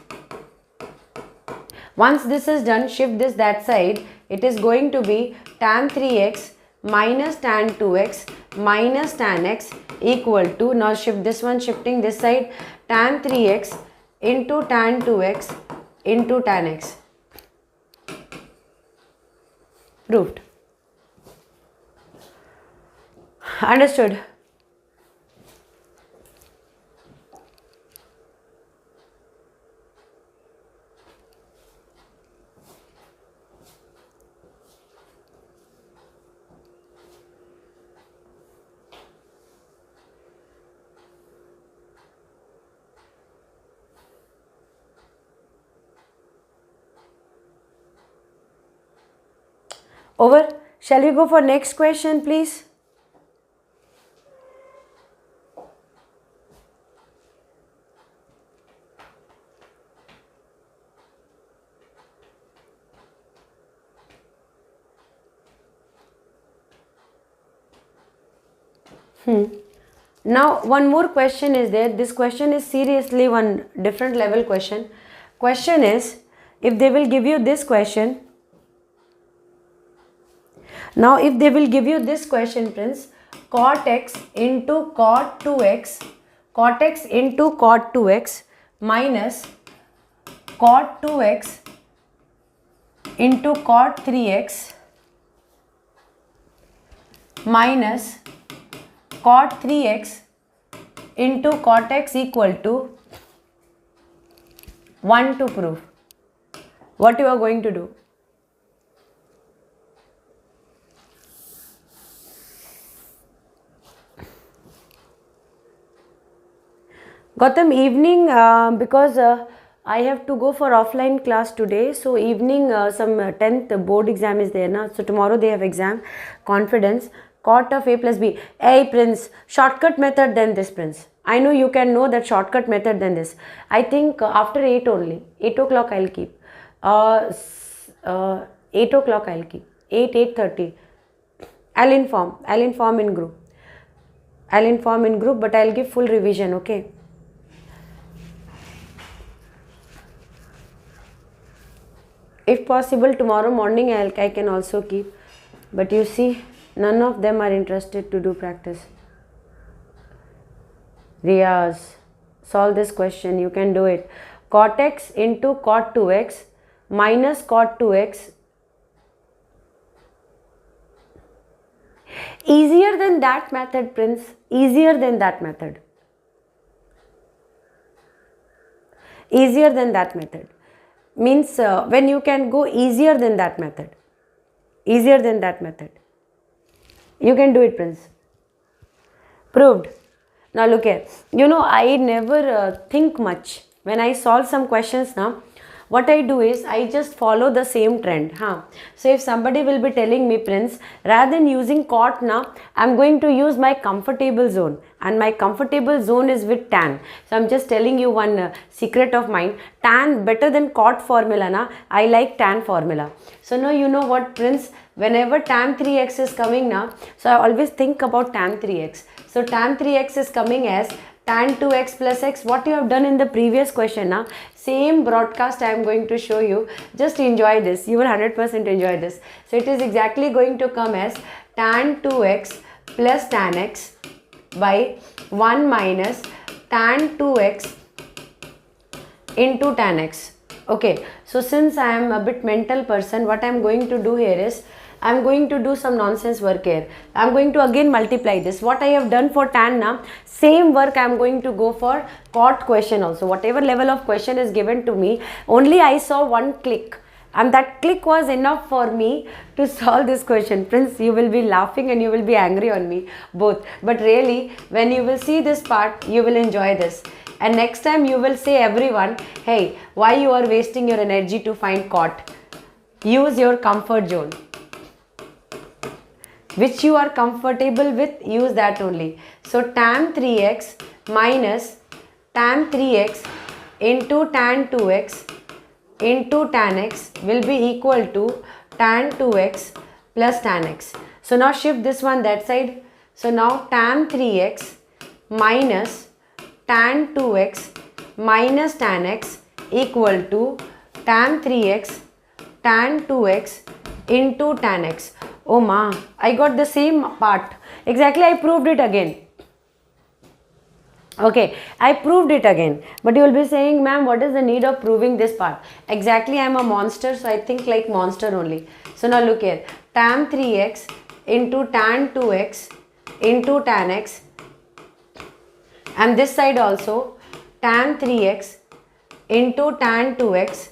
Once this is done, shift this that side. It is going to be tan 3x minus tan 2x minus tan x equal to, now shift this one, shifting this side, tan 3x into tan 2x into tan x. Proved. Understood? Over. Shall we go for next question, please? Now one more question is there. This question is seriously one different level question. Question is, if they will give you this question. Now if they will give you this question, Prince, cot x into cot 2x, cot x into cot 2x minus cot 2x into cot 3x minus cot 3x into cot x equal to 1 to prove. What you are going to do? Gautam, evening, because I have to go for offline class today, so evening some 10th board exam is there na, so tomorrow they have exam. Confidence, cot of a plus b. Hey Prince, shortcut method than this, Prince. I know you can know that shortcut method than this. I think after 8 only, 8 o'clock I'll keep. 8 o'clock I'll keep. 8:30. I'll inform in group. I'll inform in group, but I'll give full revision, okay? If possible, tomorrow morning I can also keep. But you see, none of them are interested to do practice. Riyaz, solve this question. You can do it. Cot x into cot 2x minus cot 2x. Easier than that method, Prince. Easier than that method. Easier than that method. Means when you can go easier than that method. Easier than that method. You can do it, Prince. Proved. Now look here. You know, I never think much. When I solve some questions now, what I do is I just follow the same trend. So if somebody will be telling me, Prince, rather than using cot now, I'm going to use my comfortable zone. And my comfortable zone is with tan. So I'm just telling you one secret of mine. Tan better than cot formula na. I like tan formula. So now you know what, Prince, whenever tan 3x is coming now, so I always think about tan 3x. So tan 3x is coming as tan 2x plus x. What you have done in the previous question now, same broadcast I am going to show you. Just enjoy this. You will 100% enjoy this. So it is exactly going to come as tan 2x plus tan x by 1 minus tan 2x into tan x. Okay, so since I am a bit mental person, what I am going to do here is I am going to do some nonsense work here. I am going to again multiply this. What I have done for tan now, same work I am going to go for cot question also. Whatever level of question is given to me, only I saw one click. And that click was enough for me to solve this question. Prince, you will be laughing and you will be angry on me, both. But really, when you will see this part, you will enjoy this. And next time you will say everyone, hey, why you are wasting your energy to find cot? Use your comfort zone. Which you are comfortable with, use that only. So tan 3x minus tan 3x into tan 2x into tan x will be equal to tan 2x plus tan x. So now shift this one that side. So now tan 3x minus tan 2x minus tan x equal to tan 3x tan 2x into tan x. Oh ma, I got the same part. Exactly, I proved it again. Okay, I proved it again. But you will be saying, ma'am, what is the need of proving this part? Exactly, I am a monster, so I think like monster only. So now look here. Tan 3x into tan 2x into tan x. And this side also tan 3x into tan 2x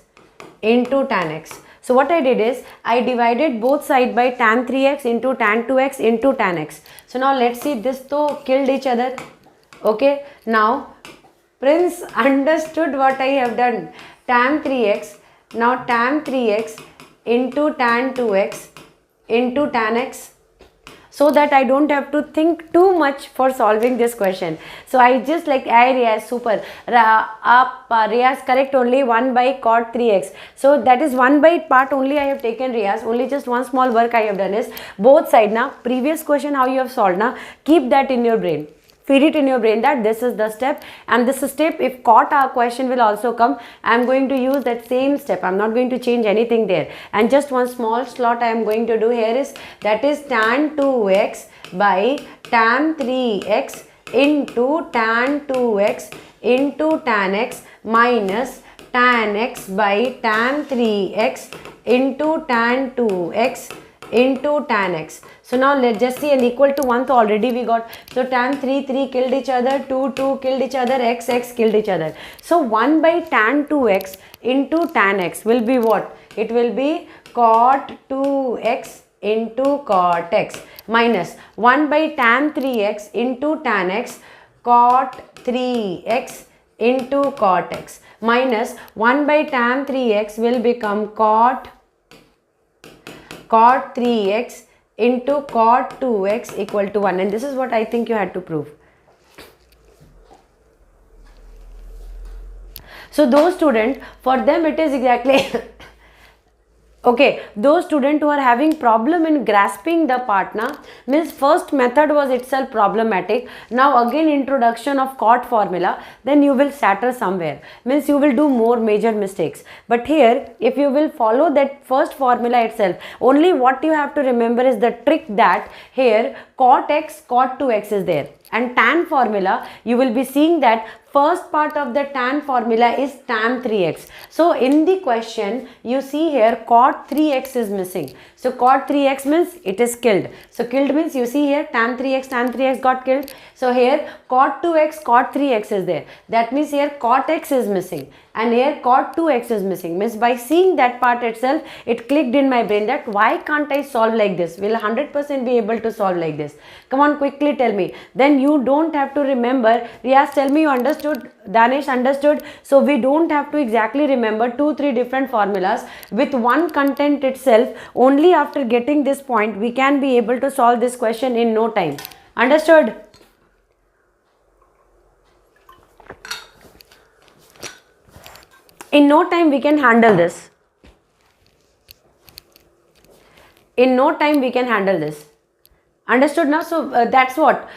into tan x. So what I did is, I divided both sides by tan 3x into tan 2x into tan x. So now let's see, this two killed each other. Okay, now Prince understood what I have done. Tan 3x, now tan 3x into tan 2x into tan x, so that I don't have to think too much for solving this question. So I just like, I Riyaz, super. Riyaz, correct only 1 by cot 3x. So that is 1 by part only I have taken, Riyaz. Only just one small work I have done is both side na. Previous question how you have solved na. Keep that in your brain. Feed it in your brain that this is the step, and this step, if caught, our question will also come. I am going to use that same step. I am not going to change anything there. And just one small slot I am going to do here is, that is tan 2x by tan 3x into tan 2x into tan x minus tan x by tan 3x into tan 2x into tan x. So now let's just see, an equal to 1, so already we got. So tan 3 killed each other, 2 killed each other, x killed each other. So 1 by tan 2x into tan x will be what? It will be cot 2x into cot x minus 1 by tan 3x into tan x cot 3x into cot x minus 1 by tan 3x will become cot 3x into cot 2x equal to 1, and this is what I think you had to prove. So those students, for them it is exactly okay, those students who are having problem in grasping the part na, means first method was itself problematic. Now again introduction of cot formula, then you will stutter somewhere, means you will do more major mistakes. But here if you will follow that first formula itself, only what you have to remember is the trick that here cot x, cot 2x is there, and tan formula you will be seeing that first part of the tan formula is tan 3x. So in the question you see here cot 3x is missing. So cot 3x means it is killed. So killed means you see here tan 3x got killed. So here cot 2x, cot 3x is there. That means here cot x is missing, and here cot 2x is missing. Means by seeing that part itself, it clicked in my brain that why can't I solve like this? Will 100% be able to solve like this? Come on, quickly tell me. Then you don't have to remember. Riyaz, tell me you understood. Danish understood. So we don't have to exactly remember 2-3 different formulas. With one content itself, only after getting this point we can be able to solve this question in no time. Understood? In no time we can handle this. In no time we can handle this. Understood now? So that's what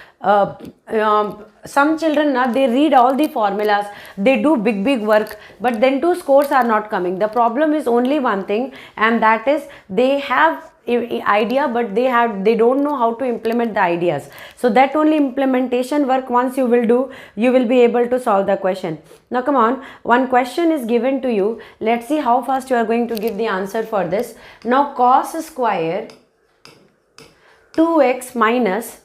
some children now, they read all the formulas, they do big work, but then two scores are not coming. The problem is only one thing, and that is they have idea, but they don't know how to implement the ideas. So that only implementation work once you will do, you will be able to solve the question. Now come on, one question is given to you. Let's see how fast you are going to give the answer for this. Now cos square 2x minus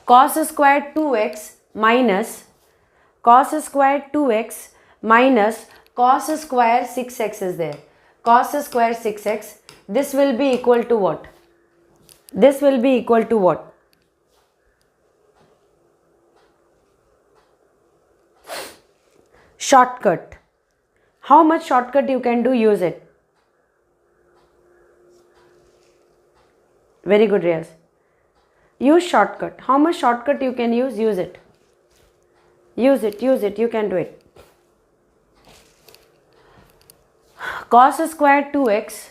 cos square 2x minus cos square 2x minus cos square 6x is there. Cos square 6x, this will be equal to what? This will be equal to what? Shortcut. How much shortcut you can do? Use it. Very good, Riyaz. Use shortcut. How much shortcut you can use? Use it. Use it. You can do it. Cos square 2x.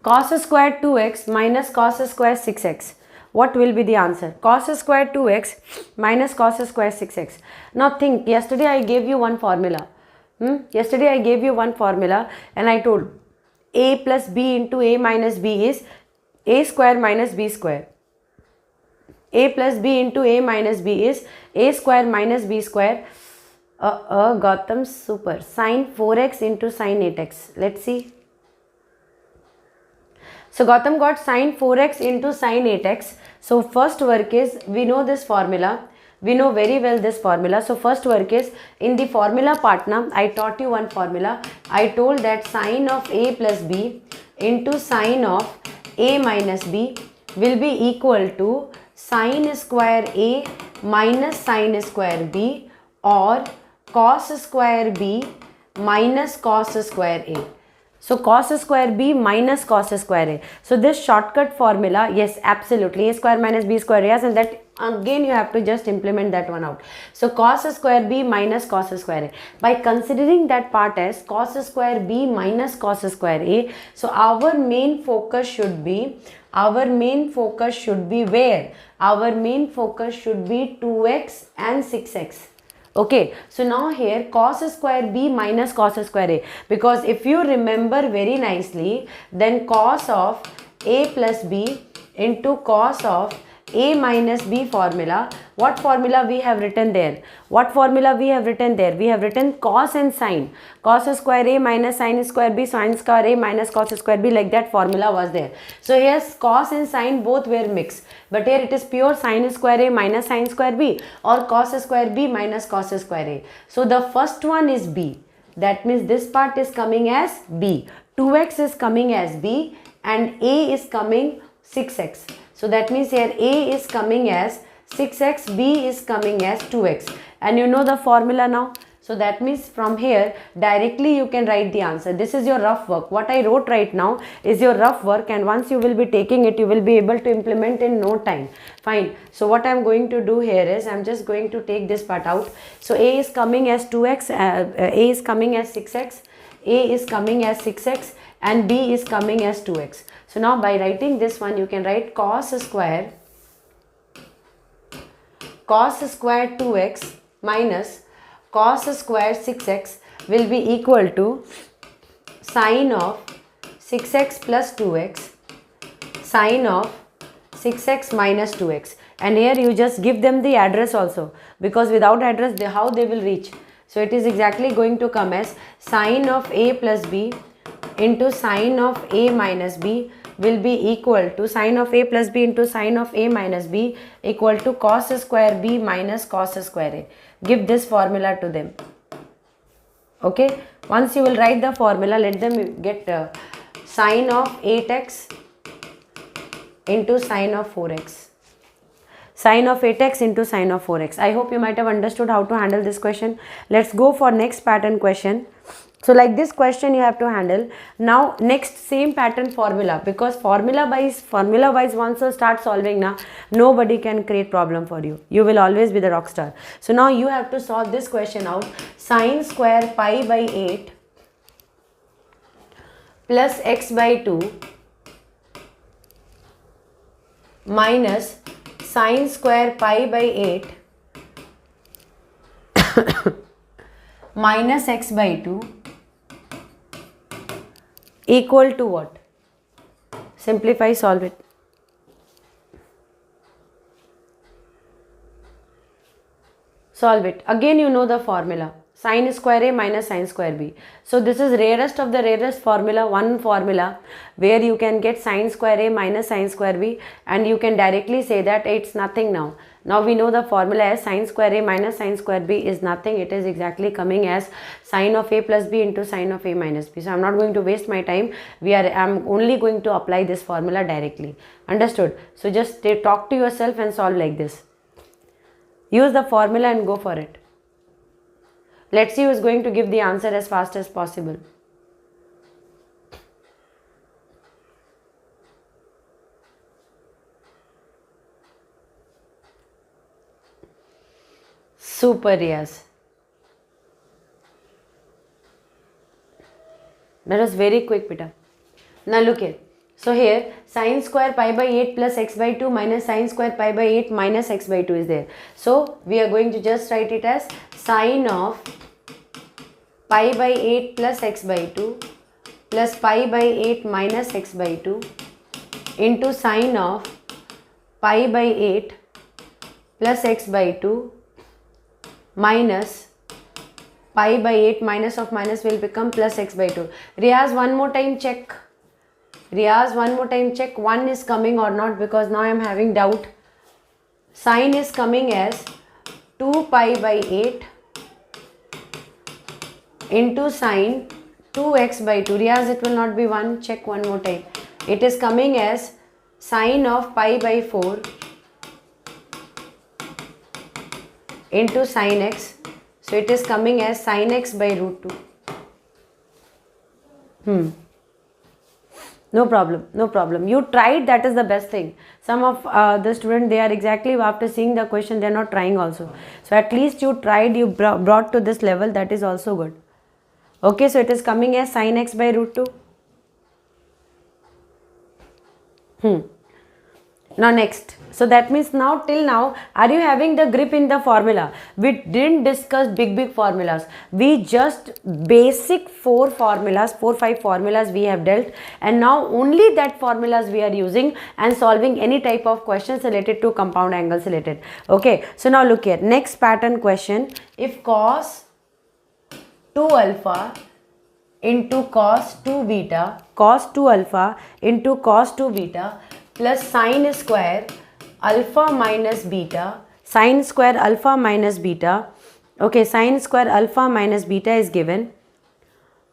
Cos square 2x minus cos square 6x. What will be the answer? Cos square 2x minus cos square 6x. Now think, yesterday I gave you one formula. Yesterday I gave you one formula and I told a plus b into a minus b is a square minus b square. A plus b into a minus b is a square minus b square. Gautam, super. Sin 4x into sin 8x. Let's see. So Gautam got sin 4x into sin 8x. So first work is, we know this formula. We know very well this formula. So first work is, in the formula part now, I taught you one formula. I told that sin of a plus b into sin of a minus b will be equal to sin square a minus sin square b, or cos square b minus cos square a. So cos square b minus cos square a. So this shortcut formula, yes, absolutely, a square minus b square, yes, and that again you have to just implement that one out. So cos square b minus cos square a. By considering that part as cos square b minus cos square a, so our main focus should be where? Our main focus should be 2x and 6x. Okay, so now here cos square b minus cos square a, because if you remember very nicely, then cos of a plus b into cos of a minus b formula, what formula we have written there? What formula we have written there? We have written cos and sine. Cos square a minus sine square b, sine square a minus cos square b, like that formula was there. So here cos and sine both were mixed, but here it is pure sine square a minus sine square b or cos square b minus cos square a. So the first one is b. That means this part is coming as b. 2x is coming as b and a is coming 6x. So that means here a is coming as 6x, b is coming as 2x. And you know the formula now. So that means from here directly you can write the answer. This is your rough work. What I wrote right now is your rough work, and once you will be taking it, you will be able to implement in no time. Fine. So what I am going to do here is I am just going to take this part out. So a is coming as 2x, a is coming as 6x, a is coming as 6x and b is coming as 2x. So now by writing this one, you can write cos square 2x minus cos square 6x will be equal to sine of 6x plus 2x sine of 6x minus 2x. And here you just give them the address also, because without address how they will reach. So it is exactly going to come as sine of a plus b into sine of a minus b will be equal to sine of a plus b into sine of a minus b equal to cos square b minus cos square a. Give this formula to them. Okay, once you will write the formula, let them get sine of 8x into sine of 4x. Sine of 8x into sine of 4x. I hope you might have understood how to handle this question. Let's go for next pattern question. So like this question you have to handle. Now next same pattern formula, because formula wise once you start solving now, nobody can create problem for you. You will always be the rock star. So now you have to solve this question out. Sine square pi by 8 plus x by 2 minus sine square pi by 8 minus x by 2 equal to what? Simplify, solve it. Solve it. Again you know the formula. Sine square a minus sine square b. So this is rarest of the rarest formula, one formula where you can get sine square a minus sine square b, and you can directly say that it's nothing now. Now we know the formula as sine square a minus sine square b is nothing. It is exactly coming as sine of a plus b into sine of a minus b. So I am not going to waste my time. I am only going to apply this formula directly. Understood? So just talk to yourself and solve like this. Use the formula and go for it. Let's see who is going to give the answer as fast as possible. Super, yes. That was very quick, beta. Now look here. So here sine square pi by 8 plus x by 2 minus sine square pi by 8 minus x by 2 is there. So we are going to just write it as sine of pi by 8 plus x by 2 plus pi by 8 minus x by 2 into sine of pi by 8 plus x by 2 minus pi by 8 minus of minus will become plus x by 2. Riyaz, one more time check. Riyaz, one more time check 1 is coming or not, because now I am having doubt. Sine is coming as 2 pi by 8 into sine 2x by 2. Riyaz, it will not be 1. Check one more time. It is coming as sine of pi by 4 into sine x. So it is coming as sine x by root 2. No problem, no problem. You tried, that is the best thing. Some of the students, they are exactly after seeing the question, they are not trying also. So at least you tried, you brought to this level, that is also good. Okay, so it is coming as sin x by root 2. Now next, so that means now till now, are you having the grip in the formula? We didn't discuss big formulas. We just basic 4 formulas, 4-5 formulas we have dealt, and now only that formulas we are using and solving any type of questions related to compound angles related. Okay, so now look here, next pattern question. If cos 2 alpha into cos 2 beta, cos 2 alpha into cos 2 beta plus sine square alpha minus beta, sine square alpha minus beta, okay, sine square alpha minus beta is given,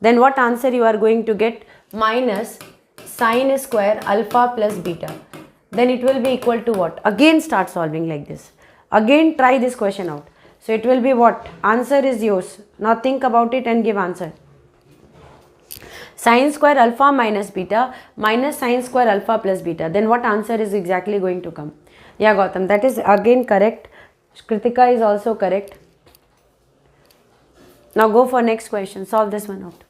then what answer you are going to get? Minus sine square alpha plus beta. Then it will be equal to what? Again start solving like this. Again try this question out. So it will be what? Answer is yours. Now think about it and give answer. Sine square alpha minus beta minus sine square alpha plus beta. Then what answer is exactly going to come? Yeah, Gautam, that is again correct. Kritika is also correct. Now go for next question. Solve this one out.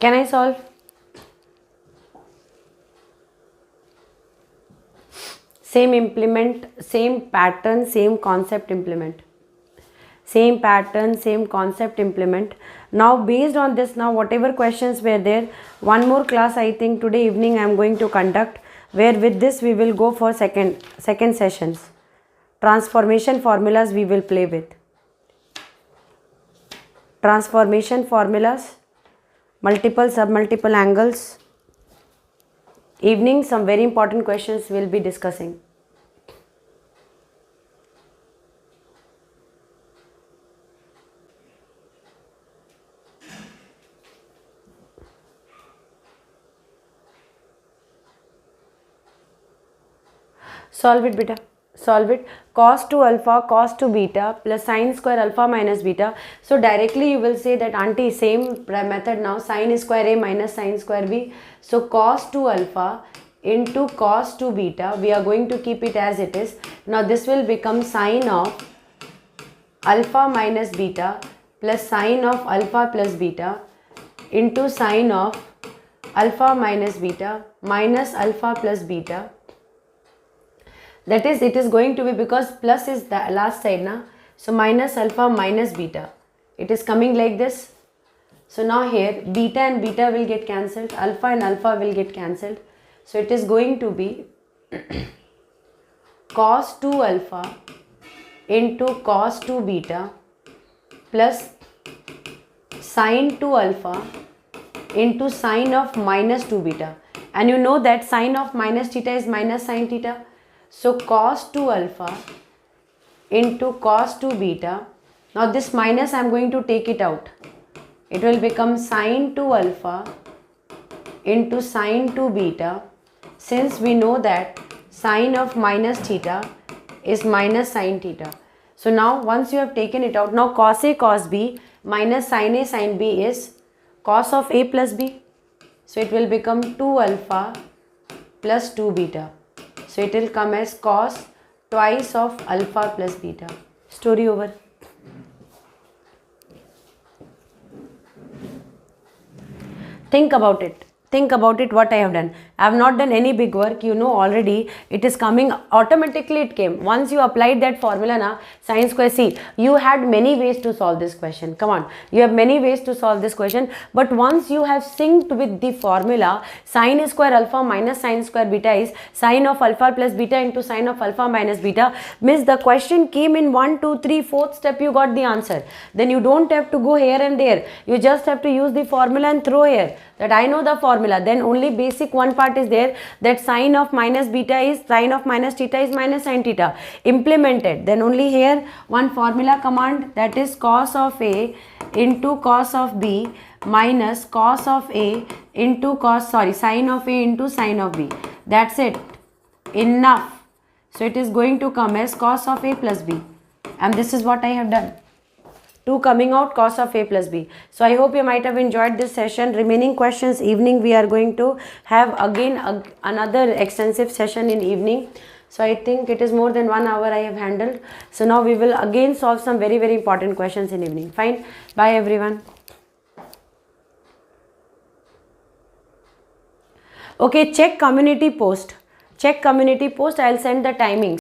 Can I solve? Same implement, same pattern, same concept implement. Same pattern, same concept implement. Now based on this, now whatever questions were there, one more class I think today evening I am going to conduct, where with this we will go for second sessions. Transformation formulas we will play with. Transformation formulas, multiple submultiple angles. Evening some very important questions we will be discussing. Solve it beta, solve it. Cos 2 alpha, cos 2 beta plus sine square alpha minus beta. So directly you will say that aunty, same method now, sine square a minus sine square b. So cos 2 alpha into cos 2 beta, we are going to keep it as it is. Now this will become sine of alpha minus beta plus sine of alpha plus beta into sine of alpha minus beta minus alpha plus beta. That is, it is going to be, because plus is the last side na, so minus alpha minus beta. It is coming like this. So now here beta and beta will get cancelled, alpha and alpha will get cancelled. So it is going to be cos 2 alpha into cos 2 beta plus sine 2 alpha into sine of minus 2 beta. And you know that sine of minus theta is minus sine theta. So cos 2 alpha into cos 2 beta. Now this minus I am going to take it out. It will become sine 2 alpha into sine 2 beta. Since we know that sine of minus theta is minus sine theta. So now once you have taken it out, now cos A cos B minus sine A sine B is cos of A plus B. So it will become 2 alpha plus 2 beta. So it will come as cos twice of alpha plus beta. Story over. Think about it. Think about it what I have done. I have not done any big work, you know already. It is coming automatically, it came. Once you applied that formula na, sine square, see, you had many ways to solve this question. Come on, you have many ways to solve this question. But once you have synced with the formula, sine square alpha minus sine square beta is sine of alpha plus beta into sine of alpha minus beta. Means the question came in 1, 2, 3, 4th step, you got the answer. Then you don't have to go here and there. You just have to use the formula and throw here. That I know the formula. Then only basic one part is there, that sine of minus beta is sine of minus theta is minus sine theta. Implemented. Then only here one formula command, that is cos of A into cos of B minus cos of A into sine of A into sine of B. That's it. Enough. So it is going to come as cos of A plus B. And this is what I have done. 2 coming out, cos of A plus B. So I hope you might have enjoyed this session. Remaining questions evening, we are going to have again another extensive session in evening. So I think it is more than 1 hour I have handled. So now we will again solve some very, very important questions in evening. Fine. Bye everyone. Okay, check community post. Check community post. I will send the timings.